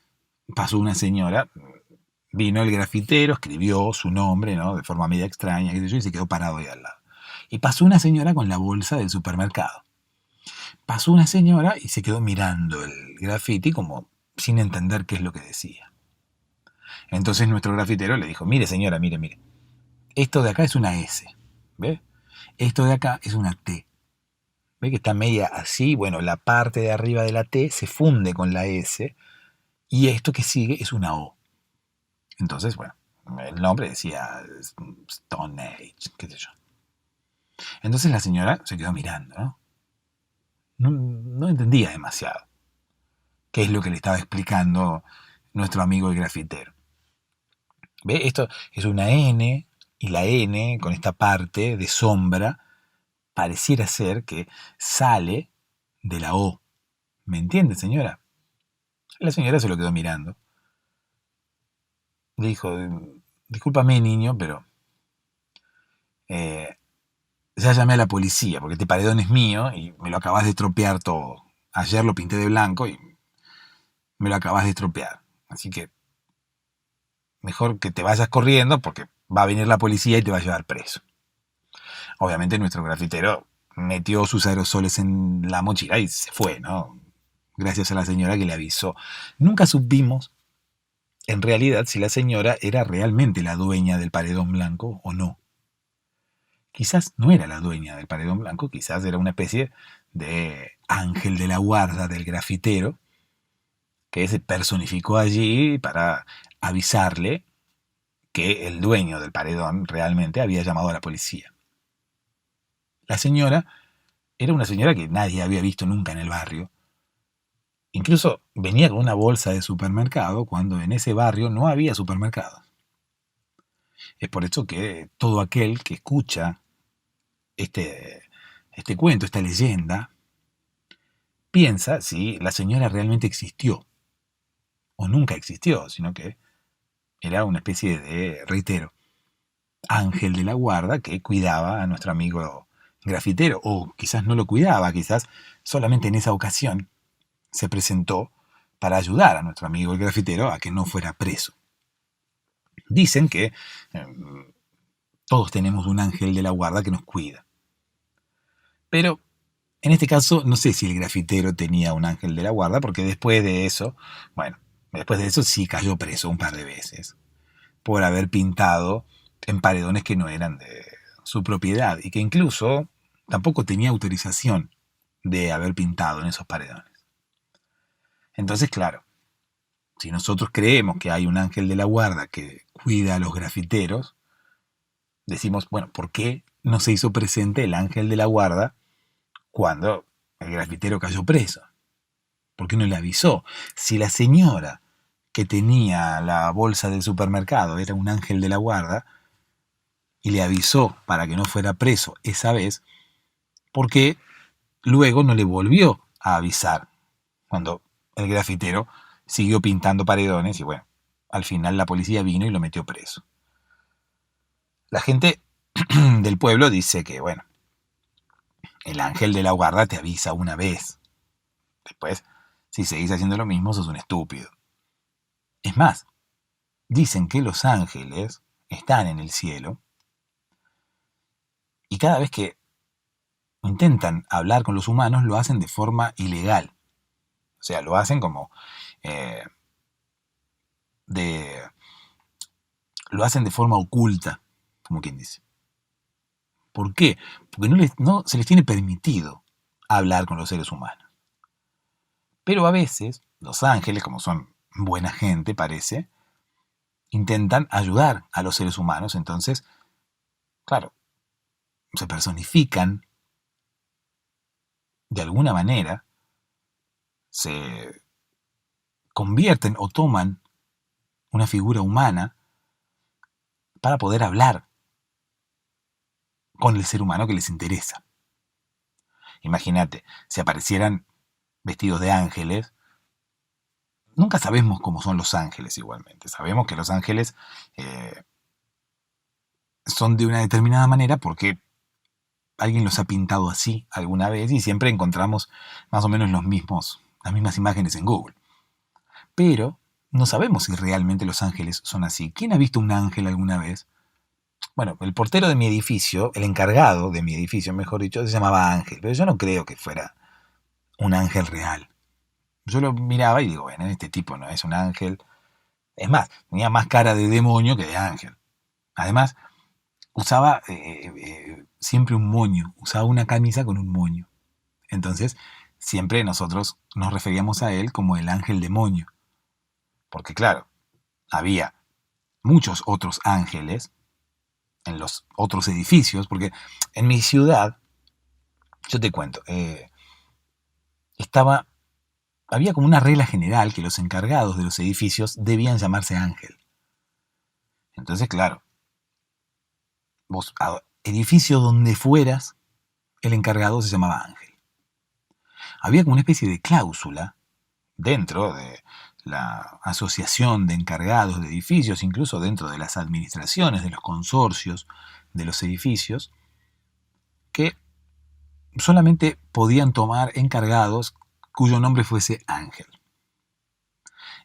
pasó una señora, vino el grafitero, escribió su nombre, ¿no? De forma media extraña, qué sé yo, y se quedó parado ahí al lado. Y pasó una señora con la bolsa del supermercado. Pasó una señora y se quedó mirando el grafiti como sin entender qué es lo que decía. Entonces nuestro grafitero le dijo, mire señora, mire, esto de acá es una S, ¿ve? Esto de acá es una T. ¿Ve que está media así? Bueno, la parte de arriba de la T se funde con la S y esto que sigue es una O. Entonces, bueno, el nombre decía Stone Age, qué sé yo. Entonces la señora se quedó mirando, ¿no? No entendía demasiado qué es lo que le estaba explicando nuestro amigo el grafitero. ¿Ve? Esto es una N Y la N, con esta parte de sombra, pareciera ser que sale de la O. ¿Me entiende, señora? La señora se lo quedó mirando. Le dijo, discúlpame, niño, pero ya llamé a la policía porque este paredón es mío y me lo acabas de estropear todo. Ayer lo pinté de blanco y me lo acabas de estropear. Así que mejor que te vayas corriendo porque va a venir la policía y te va a llevar preso. Obviamente nuestro grafitero metió sus aerosoles en la mochila y se fue, ¿no? Gracias a la señora que le avisó. Nunca supimos, en realidad, si la señora era realmente la dueña del paredón blanco o no. Quizás no era la dueña del paredón blanco, quizás era una especie de ángel de la guarda del grafitero que se personificó allí para avisarle que el dueño del paredón realmente había llamado a la policía. La señora era una señora que nadie había visto nunca en el barrio. Incluso venía con una bolsa de supermercado cuando en ese barrio no había supermercados. Es por eso que todo aquel que escucha este cuento, esta leyenda, piensa si la señora realmente existió o nunca existió, sino que era una especie de, reitero, ángel de la guarda que cuidaba a nuestro amigo grafitero, o quizás no lo cuidaba, quizás solamente en esa ocasión se presentó para ayudar a nuestro amigo el grafitero a que no fuera preso. Dicen que todos tenemos un ángel de la guarda que nos cuida. Pero en este caso no sé si el grafitero tenía un ángel de la guarda, porque después de eso sí cayó preso un par de veces por haber pintado en paredones que no eran de su propiedad y que incluso tampoco tenía autorización de haber pintado en esos paredones. Entonces, claro, si nosotros creemos que hay un ángel de la guarda que cuida a los grafiteros, decimos, bueno, ¿por qué no se hizo presente el ángel de la guarda cuando el grafitero cayó preso? ¿Por qué no le avisó? Si la señora que tenía la bolsa del supermercado era un ángel de la guarda y le avisó para que no fuera preso esa vez, ¿por qué luego no le volvió a avisar cuando el grafitero siguió pintando paredones y bueno, al final la policía vino y lo metió preso? La gente del pueblo dice que, bueno, el ángel de la guarda te avisa una vez. Después, si seguís haciendo lo mismo, sos un estúpido. Es más, dicen que los ángeles están en el cielo y cada vez que intentan hablar con los humanos lo hacen de forma ilegal. O sea, lo hacen como lo hacen de forma oculta, como quien dice. ¿Por qué? Porque no se les tiene permitido hablar con los seres humanos. Pero a veces los ángeles, como son buena gente, parece, intentan ayudar a los seres humanos. Entonces, claro, se personifican de alguna manera, se convierten o toman una figura humana para poder hablar con el ser humano que les interesa. Imagínate, si aparecieran vestidos de ángeles, nunca sabemos cómo son los ángeles igualmente. Sabemos que los ángeles son de una determinada manera porque alguien los ha pintado así alguna vez y siempre encontramos más o menos las mismas imágenes en Google. Pero no sabemos si realmente los ángeles son así. ¿Quién ha visto un ángel alguna vez? Bueno, el portero de mi edificio, el encargado de mi edificio, mejor dicho, se llamaba Ángel, pero yo no creo que fuera un ángel real. Yo lo miraba y digo, bueno, este tipo no es un ángel. Es más, tenía más cara de demonio que de ángel. Además, usaba siempre un moño, usaba una camisa con un moño. Entonces, siempre nosotros nos referíamos a él como el ángel demonio. Porque claro, había muchos otros ángeles en los otros edificios, porque en mi ciudad, yo te cuento, había como una regla general que los encargados de los edificios debían llamarse ángel. Entonces, claro, vos, a edificio donde fueras, el encargado se llamaba Ángel. Había como una especie de cláusula dentro de la asociación de encargados de edificios, incluso dentro de las administraciones, de los consorcios de los edificios, que solamente podían tomar encargados cuyo nombre fuese Ángel.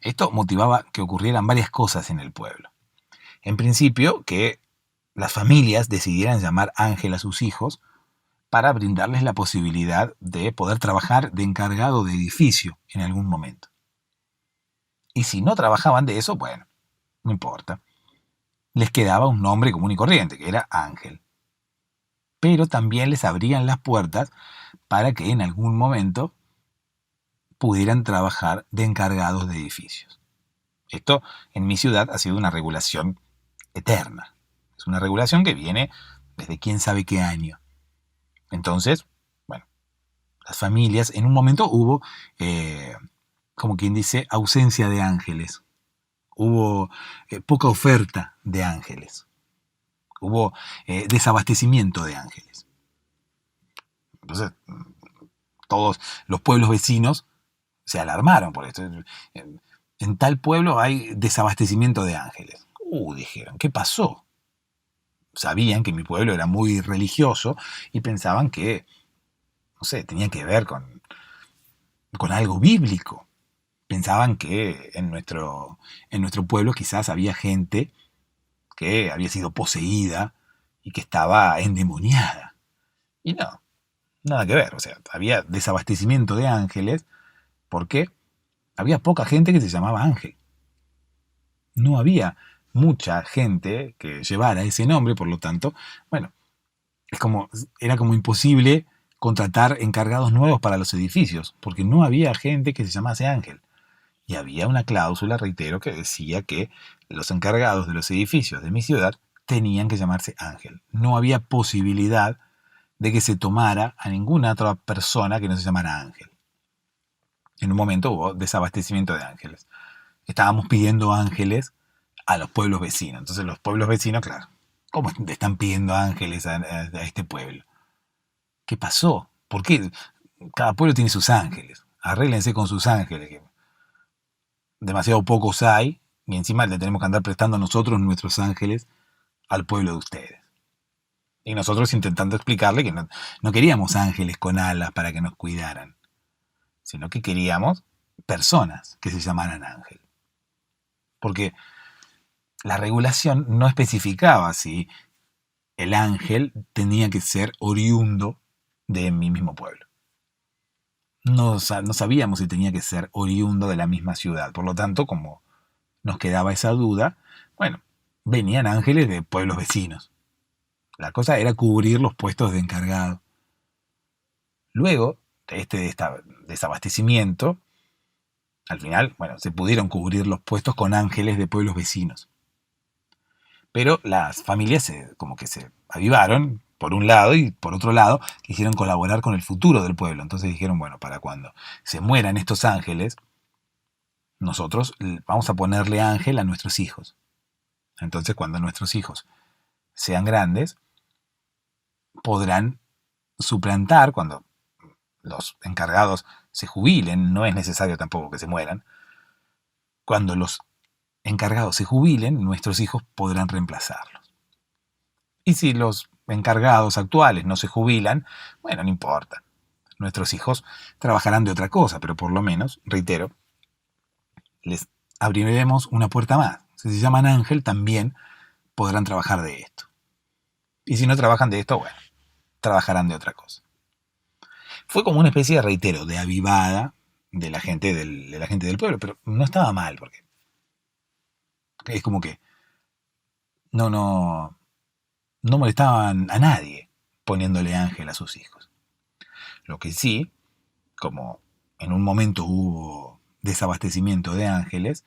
Esto motivaba que ocurrieran varias cosas en el pueblo. En principio, que las familias decidieran llamar Ángel a sus hijos para brindarles la posibilidad de poder trabajar de encargado de edificio en algún momento. Y si no trabajaban de eso, bueno, no importa. Les quedaba un nombre común y corriente, que era Ángel. Pero también les abrían las puertas para que en algún momento pudieran trabajar de encargados de edificios. Esto en mi ciudad ha sido una regulación eterna. Es una regulación que viene desde quién sabe qué año. Entonces, bueno, las familias, en un momento hubo, como quien dice, ausencia de ángeles. Hubo poca oferta de ángeles. Hubo desabastecimiento de ángeles. Entonces, todos los pueblos vecinos se alarmaron por esto. En tal pueblo hay desabastecimiento de ángeles. Dijeron, ¿qué pasó? Sabían que mi pueblo era muy religioso y pensaban que, no sé, tenía que ver con algo bíblico. Pensaban que en nuestro pueblo quizás había gente que había sido poseída y que estaba endemoniada. Y no, nada que ver. O sea, había desabastecimiento de ángeles porque había poca gente que se llamaba Ángel. No había mucha gente que llevara ese nombre, por lo tanto, bueno, era como imposible contratar encargados nuevos para los edificios, porque no había gente que se llamase Ángel. Y había una cláusula, reitero, que decía que los encargados de los edificios de mi ciudad tenían que llamarse Ángel. No había posibilidad de que se tomara a ninguna otra persona que no se llamara Ángel. En un momento hubo desabastecimiento de ángeles. Estábamos pidiendo ángeles a los pueblos vecinos. Entonces los pueblos vecinos, claro, ¿cómo están pidiendo ángeles a este pueblo? ¿Qué pasó? ¿Por qué? Cada pueblo tiene sus ángeles. Arréglense con sus ángeles. Que demasiado pocos hay y encima le tenemos que andar prestando nosotros nuestros ángeles al pueblo de ustedes. Y nosotros intentando explicarle que no queríamos ángeles con alas para que nos cuidaran, sino que queríamos personas que se llamaran Ángel. Porque la regulación no especificaba si el ángel tenía que ser oriundo de mi mismo pueblo. No sabíamos si tenía que ser oriundo de la misma ciudad. Por lo tanto, como nos quedaba esa duda, bueno, venían ángeles de pueblos vecinos. La cosa era cubrir los puestos de encargado. Luego de este desabastecimiento, al final, bueno, se pudieron cubrir los puestos con ángeles de pueblos vecinos. Pero las familias como que se avivaron, por un lado, y por otro lado, quisieron colaborar con el futuro del pueblo. Entonces dijeron, bueno, para cuando se mueran estos ángeles, nosotros vamos a ponerle ángel a nuestros hijos. Entonces, cuando nuestros hijos sean grandes, podrán suplantar, cuando los encargados se jubilen, no es necesario tampoco que se mueran, cuando los encargados se jubilen, nuestros hijos podrán reemplazarlos. Y si los encargados actuales no se jubilan, bueno, no importa. Nuestros hijos trabajarán de otra cosa, pero por lo menos, reitero, les abriremos una puerta más. Si se llaman Ángel, también podrán trabajar de esto. Y si no trabajan de esto, bueno, trabajarán de otra cosa. Fue como una especie de, reitero, de avivada de la gente del pueblo, pero no estaba mal, porque es como que no molestaban a nadie poniéndole Ángel a sus hijos. Lo que sí, como en un momento hubo desabastecimiento de ángeles,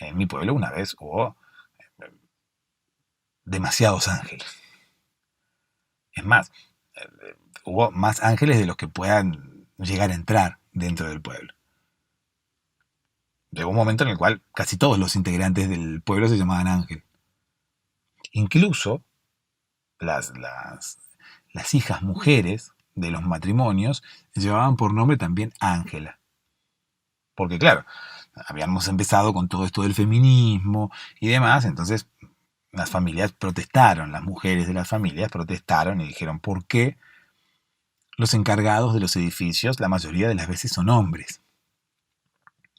en mi pueblo una vez hubo demasiados ángeles. Es más, hubo más ángeles de los que puedan llegar a entrar dentro del pueblo. Llegó un momento en el cual casi todos los integrantes del pueblo se llamaban Ángel. Incluso las hijas mujeres de los matrimonios llevaban por nombre también Ángela. Porque claro, habíamos empezado con todo esto del feminismo y demás, entonces las familias protestaron, las mujeres de las familias protestaron y dijeron, ¿por qué los encargados de los edificios la mayoría de las veces son hombres?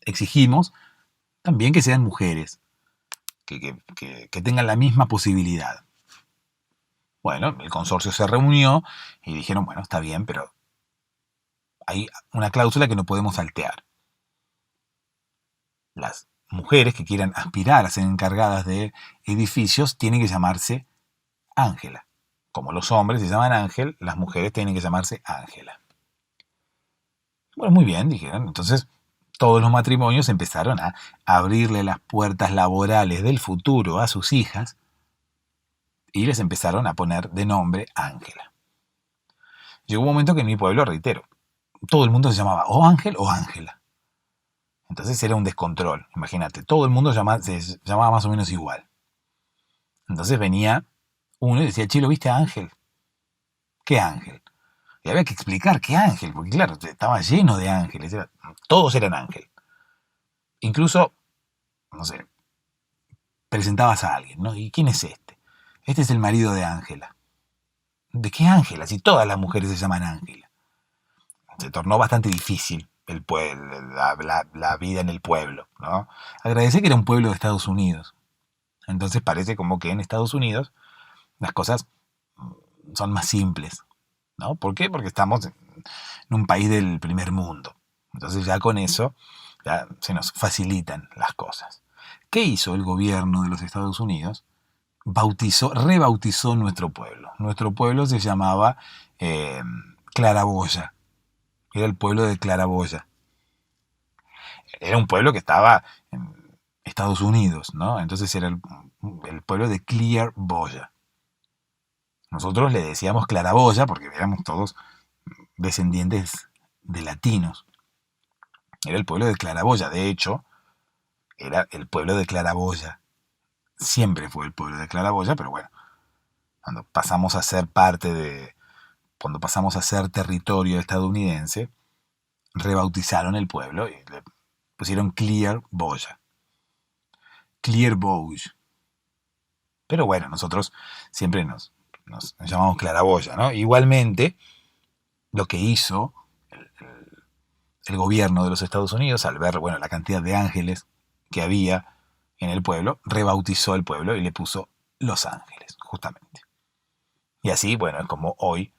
Exigimos también que sean mujeres, que tengan la misma posibilidad. Bueno, el consorcio se reunió y dijeron, bueno, está bien, pero hay una cláusula que no podemos saltear. Las mujeres que quieran aspirar a ser encargadas de edificios tienen que llamarse Ángela. Como los hombres se llaman Ángel, las mujeres tienen que llamarse Ángela. Bueno, muy bien, dijeron. Entonces, todos los matrimonios empezaron a abrirle las puertas laborales del futuro a sus hijas y les empezaron a poner de nombre Ángela. Llegó un momento que en mi pueblo, reitero, todo el mundo se llamaba o Ángel o Ángela. Entonces era un descontrol, imagínate, todo el mundo se llamaba más o menos igual. Entonces venía uno y decía, che, ¿lo viste a Ángel? ¿Qué Ángel? Y había que explicar qué Ángel, porque claro, estaba lleno de ángeles, todos eran Ángel. Incluso, no sé, presentabas a alguien, ¿no? ¿Y quién es este? Este es el marido de Ángela. ¿De qué Ángela? Si todas las mujeres se llaman Ángela. Se tornó bastante difícil la vida en el pueblo, ¿no? Agradecí que era un pueblo de Estados Unidos. Entonces parece como que en Estados Unidos las cosas son más simples, ¿no? ¿Por qué? Porque estamos en un país del primer mundo. Entonces ya con eso ya se nos facilitan las cosas. ¿Qué hizo el gobierno de los Estados Unidos? Rebautizó nuestro pueblo. Nuestro pueblo se llamaba Claraboya. Era el pueblo de Claraboya. Era un pueblo que estaba en Estados Unidos, ¿no? Entonces era el pueblo de Clearboya. Nosotros le decíamos Claraboya porque éramos todos descendientes de latinos. Era el pueblo de Claraboya. De hecho, era el pueblo de Claraboya. Siempre fue el pueblo de Claraboya, pero bueno, cuando pasamos a ser territorio estadounidense, rebautizaron el pueblo y le pusieron Clearboya. Clearboya. Pero bueno, nosotros siempre nos llamamos Claraboya, ¿no? Igualmente, lo que hizo el gobierno de los Estados Unidos, al ver, bueno, la cantidad de ángeles que había en el pueblo, rebautizó el pueblo y le puso Los Ángeles, justamente. Y así, bueno, es como hoy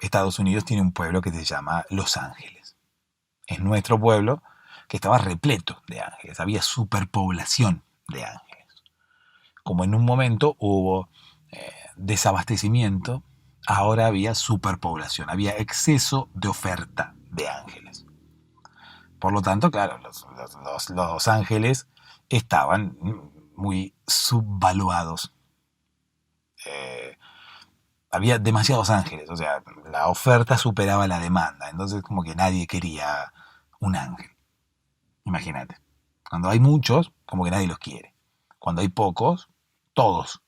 Estados Unidos tiene un pueblo que se llama Los Ángeles. Es nuestro pueblo que estaba repleto de ángeles, había superpoblación de ángeles. Como en un momento hubo desabastecimiento, ahora había superpoblación, había exceso de oferta de ángeles. Por lo tanto, claro, los ángeles estaban muy subvaluados. Había demasiados ángeles, o sea, la oferta superaba la demanda, entonces como que nadie quería un ángel. Imagínate, cuando hay muchos, como que nadie los quiere. Cuando hay pocos, todos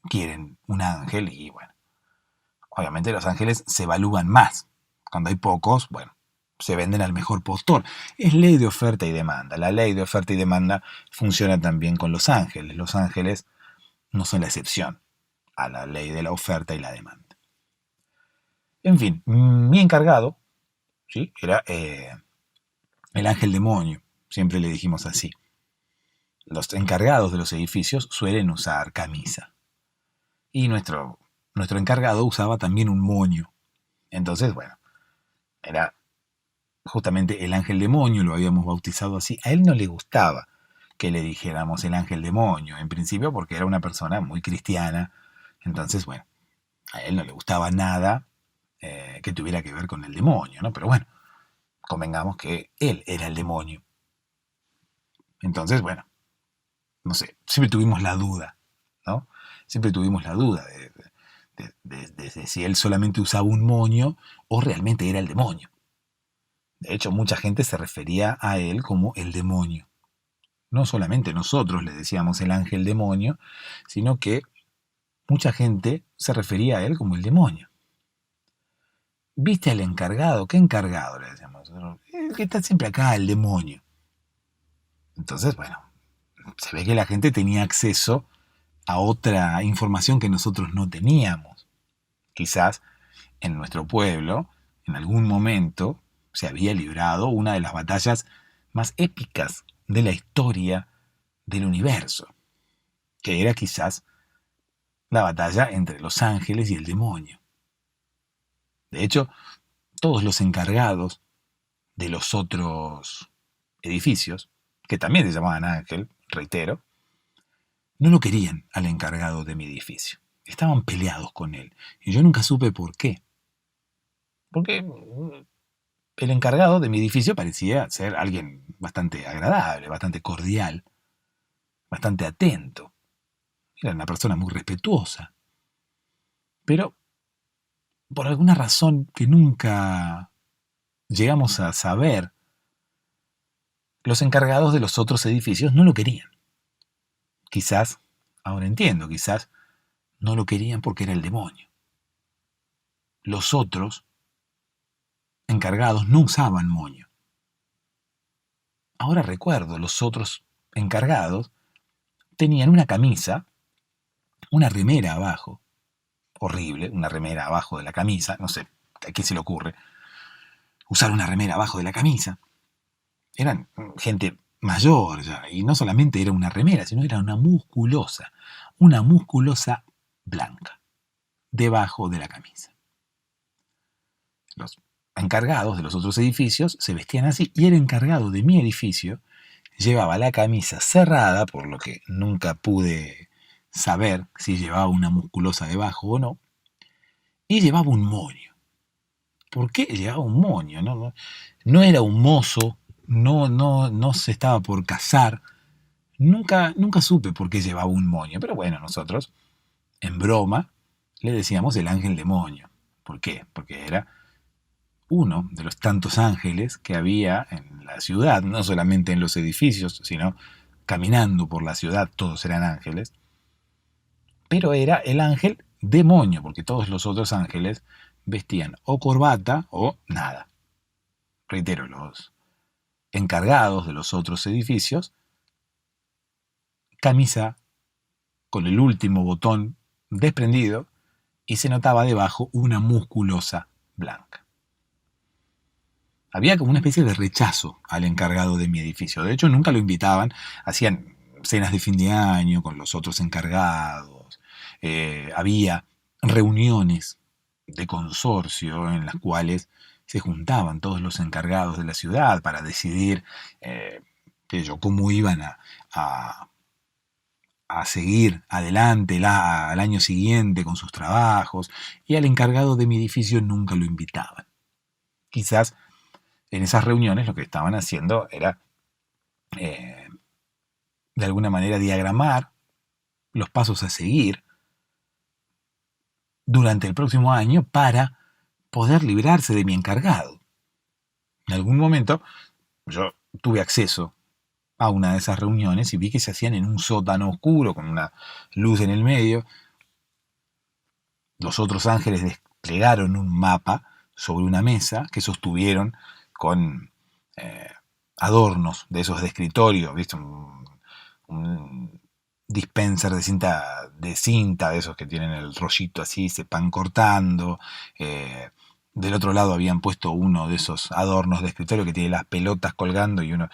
quieren un ángel y bueno, obviamente los ángeles se evalúan más. Cuando hay pocos, bueno, se venden al mejor postor. Es ley de oferta y demanda. La ley de oferta y demanda funciona también con los ángeles. Los ángeles no son la excepción a la ley de la oferta y la demanda. En fin, mi encargado, ¿sí?, era el ángel demonio. Siempre le dijimos así. Los encargados de los edificios suelen usar camisa. Y nuestro encargado usaba también un moño. Entonces, bueno, era justamente el ángel demonio, lo habíamos bautizado así. A él no le gustaba que le dijéramos el ángel demonio, en principio porque era una persona muy cristiana. Entonces, bueno, a él no le gustaba nada que tuviera que ver con el demonio, ¿no? Pero bueno, convengamos que él era el demonio. Entonces, bueno, no sé, siempre tuvimos la duda, ¿no? Siempre tuvimos la duda de si él solamente usaba un moño o realmente era el demonio. De hecho, mucha gente se refería a él como el demonio. No solamente nosotros le decíamos el ángel demonio, sino que mucha gente se refería a él como el demonio. ¿Viste al encargado? ¿Qué encargado? Le decíamos nosotros. El que está siempre acá, el demonio. Entonces, bueno, se ve que la gente tenía acceso a otra información que nosotros no teníamos. Quizás en nuestro pueblo, en algún momento, se había librado una de las batallas más épicas de la historia del universo, que era quizás la batalla entre los ángeles y el demonio. De hecho, todos los encargados de los otros edificios, que también se llamaban Ángel, reitero, no lo querían al encargado de mi edificio. Estaban peleados con él. Y yo nunca supe por qué. Porque el encargado de mi edificio parecía ser alguien bastante agradable, bastante cordial, bastante atento. Era una persona muy respetuosa. Pero, por alguna razón que nunca llegamos a saber, los encargados de los otros edificios no lo querían. Quizás, ahora entiendo, quizás no lo querían porque era el demonio. Los otros encargados no usaban moño. Ahora recuerdo, los otros encargados tenían una camisa, una remera abajo, horrible, una remera abajo de la camisa, no sé, ¿a qué se le ocurre usar una remera abajo de la camisa? Eran gente mayor ya, y no solamente era una remera, sino era una musculosa blanca, debajo de la camisa. Los encargados de los otros edificios se vestían así, y el encargado de mi edificio llevaba la camisa cerrada, por lo que nunca pude saber si llevaba una musculosa debajo o no, y llevaba un moño. ¿Por qué llevaba un moño? No era un mozo, no se estaba por casar. Nunca supe por qué llevaba un moño, pero bueno, nosotros, en broma, le decíamos el ángel demonio. ¿Por qué? Porque era uno de los tantos ángeles que había en la ciudad, no solamente en los edificios, sino caminando por la ciudad, todos eran ángeles, pero era el ángel demonio, porque todos los otros ángeles vestían o corbata o nada. Reitero, los encargados de los otros edificios, camisa con el último botón desprendido y se notaba debajo una musculosa blanca. Había como una especie de rechazo al encargado de mi edificio. De hecho, nunca lo invitaban. Hacían cenas de fin de año con los otros encargados. Había reuniones de consorcio en las cuales se juntaban todos los encargados de la ciudad para decidir cómo iban a seguir adelante al año siguiente con sus trabajos, y al encargado de mi edificio nunca lo invitaban. Quizás en esas reuniones lo que estaban haciendo era, de alguna manera, diagramar los pasos a seguir durante el próximo año para poder librarse de mi encargado. En algún momento yo tuve acceso a una de esas reuniones y vi que se hacían en un sótano oscuro con una luz en el medio. Los otros ángeles desplegaron un mapa sobre una mesa que sostuvieron con adornos de esos de escritorio, ¿viste? Un dispenser de cinta, de esos que tienen el rollito así, se van cortando. Del otro lado habían puesto uno de esos adornos de escritorio que tiene las pelotas colgando y uno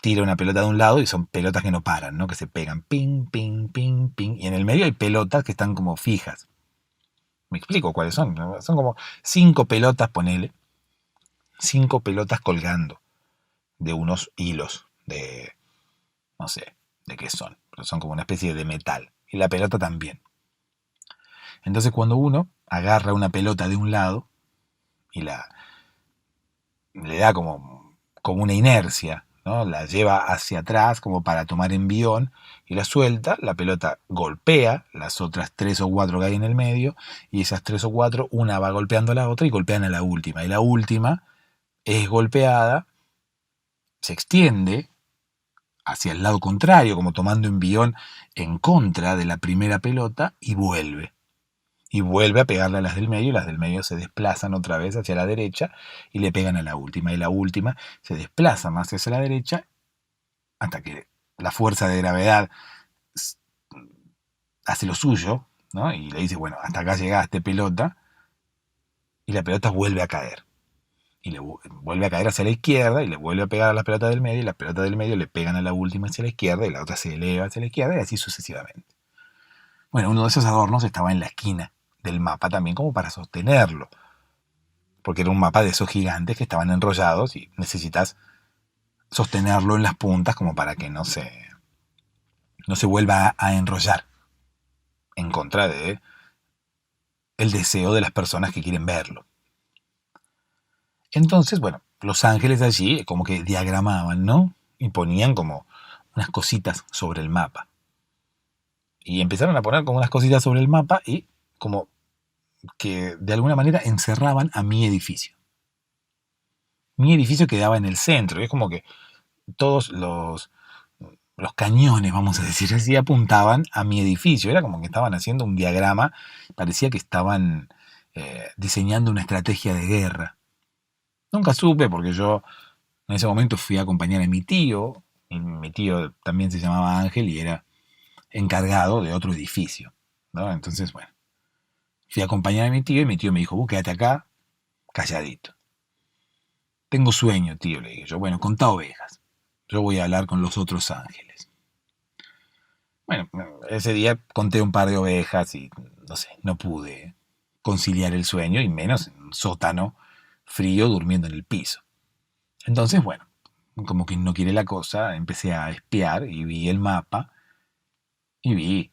tira una pelota de un lado y son pelotas que no paran, ¿no? Que se pegan, ping, ping, ping, ping. Y en el medio hay pelotas que están como fijas. Me explico cuáles son, ¿no? Son como 5 pelotas, ponele. 5 pelotas colgando de unos hilos de, no sé de qué son, pero son como una especie de metal. Y la pelota también. Entonces cuando uno agarra una pelota de un lado y le da como una inercia, ¿no? La lleva hacia atrás como para tomar envión y la suelta, la pelota golpea las otras 3 o 4 que hay en el medio, y esas 3 o 4, una va golpeando a la otra y golpean a la última. Y la última es golpeada, se extiende hacia el lado contrario, como tomando envión en contra de la primera pelota, y vuelve. y vuelve a pegarle a las del medio, y las del medio se desplazan otra vez hacia la derecha y le pegan a la última, y la última se desplaza más hacia la derecha hasta que la fuerza de gravedad hace lo suyo, ¿no? Y le dice, bueno, hasta acá llegaste, pelota, y la pelota vuelve a caer. Y le vuelve a caer hacia la izquierda y le vuelve a pegar a la pelota del medio, y las pelotas del medio le pegan a la última hacia la izquierda y la otra se eleva hacia la izquierda, y así sucesivamente. Bueno, uno de esos adornos estaba en la esquina del mapa también como para sostenerlo, porque era un mapa de esos gigantes que estaban enrollados y necesitas sostenerlo en las puntas como para que no se vuelva a enrollar en contra de el deseo de las personas que quieren verlo. Entonces, bueno, los ángeles allí como que diagramaban, ¿no? Y ponían como unas cositas sobre el mapa. Y empezaron a poner como unas cositas sobre el mapa y como que de alguna manera encerraban a mi edificio. Mi edificio quedaba en el centro. Y es como que todos los cañones, vamos a decir así, apuntaban a mi edificio. Era como que estaban haciendo un diagrama. Parecía que estaban diseñando una estrategia de guerra. Nunca supe porque yo en ese momento fui a acompañar a mi tío. Y mi tío también se llamaba Ángel y era encargado de otro edificio, ¿no? Entonces, bueno, fui a acompañar a mi tío y mi tío me dijo, quédate acá, calladito. Tengo sueño, tío, le dije yo. Bueno, contá ovejas. Yo voy a hablar con los otros ángeles. Bueno, ese día conté un par de ovejas y, no sé, no pude conciliar el sueño y menos en un sótano frío durmiendo en el piso. Entonces, bueno, como que no quiere la cosa, empecé a espiar y vi el mapa y vi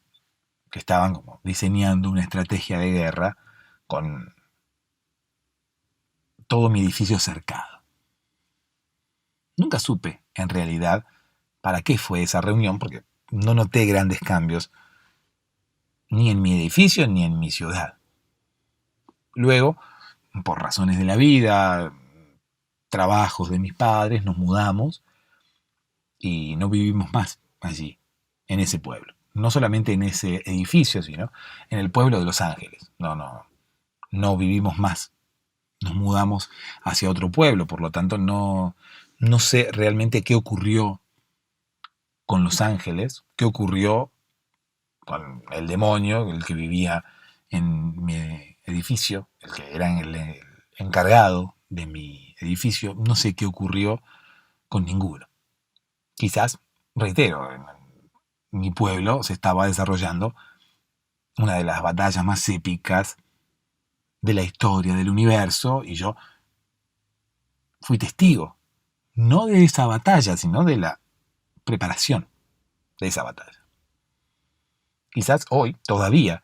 que estaban como diseñando una estrategia de guerra con todo mi edificio cercado. Nunca supe, en realidad, para qué fue esa reunión, porque no noté grandes cambios ni en mi edificio ni en mi ciudad. Luego, por razones de la vida, trabajos de mis padres, nos mudamos y no vivimos más allí, en ese pueblo. No solamente en ese edificio, sino en el pueblo de Los Ángeles. No vivimos más. Nos mudamos hacia otro pueblo, por lo tanto no sé realmente qué ocurrió con Los Ángeles, qué ocurrió con el demonio, el que vivía en mi edificio, el que era el encargado de mi edificio. No sé qué ocurrió con ninguno. Quizás, reitero, en mi pueblo se estaba desarrollando una de las batallas más épicas de la historia del universo y yo fui testigo, no de esa batalla, sino de la preparación de esa batalla. Quizás hoy todavía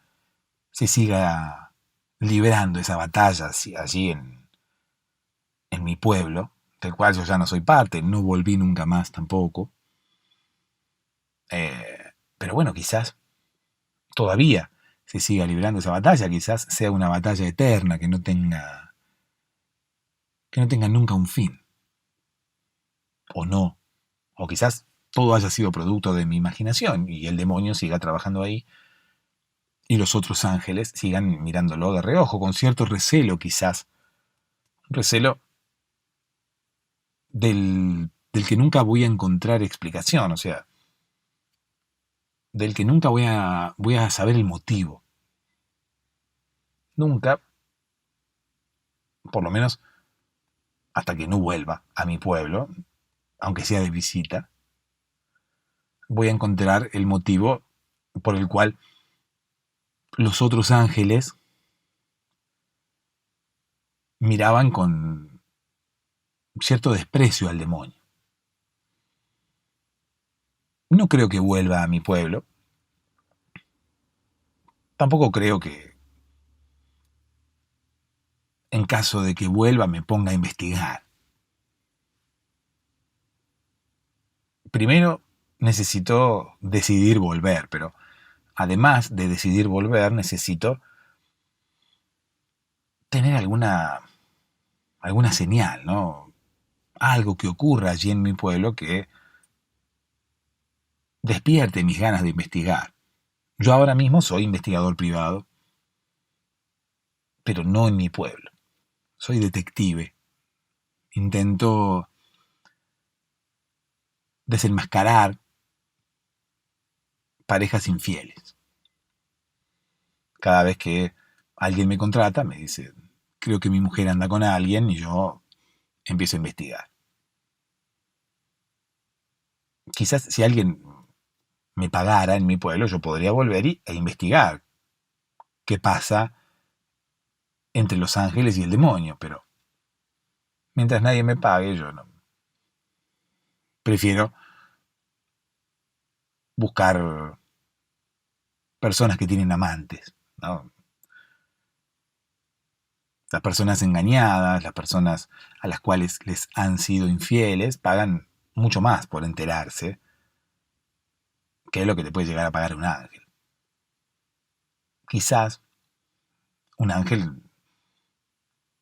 se siga librando esa batalla allí en mi pueblo, del cual yo ya no soy parte, no volví nunca más tampoco. Pero bueno, quizás todavía se siga librando esa batalla, quizás sea una batalla eterna que no tenga nunca un fin. O no. O quizás todo haya sido producto de mi imaginación y el demonio siga trabajando ahí y los otros ángeles sigan mirándolo de reojo, con cierto recelo quizás. Un recelo del que nunca voy a encontrar explicación, o sea, del que nunca voy a saber el motivo. Nunca, por lo menos hasta que no vuelva a mi pueblo, aunque sea de visita, voy a encontrar el motivo por el cual los otros ángeles miraban con cierto desprecio al demonio. No creo que vuelva a mi pueblo. Tampoco creo que en caso de que vuelva me ponga a investigar. Primero necesito decidir volver, pero además de decidir volver necesito tener alguna señal, ¿no? Algo que ocurra allí en mi pueblo que despierte mis ganas de investigar. Yo ahora mismo soy investigador privado. pero no en mi pueblo. Soy detective. Intento desenmascarar parejas infieles. Cada vez que alguien me contrata, me dice, creo que mi mujer anda con alguien, y yo empiezo a investigar. Quizás si alguien me pagara en mi pueblo, yo podría volver e investigar qué pasa entre los ángeles y el demonio, pero mientras nadie me pague, yo no. Prefiero buscar personas que tienen amantes, ¿no? Las personas engañadas, las personas a las cuales les han sido infieles, pagan mucho más por enterarse que es lo que te puede llegar a pagar un ángel. Quizás un ángel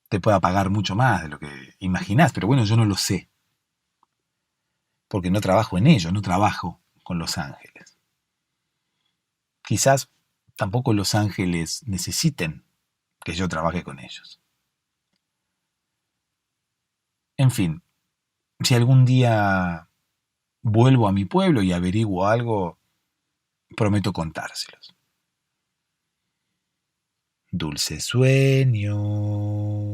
te pueda pagar mucho más de lo que imaginás, pero bueno, yo no lo sé, porque no trabajo en ello, no trabajo con los ángeles. Quizás tampoco los ángeles necesiten que yo trabaje con ellos. En fin, si algún día vuelvo a mi pueblo y averiguo algo, prometo contárselos. Dulces sueños.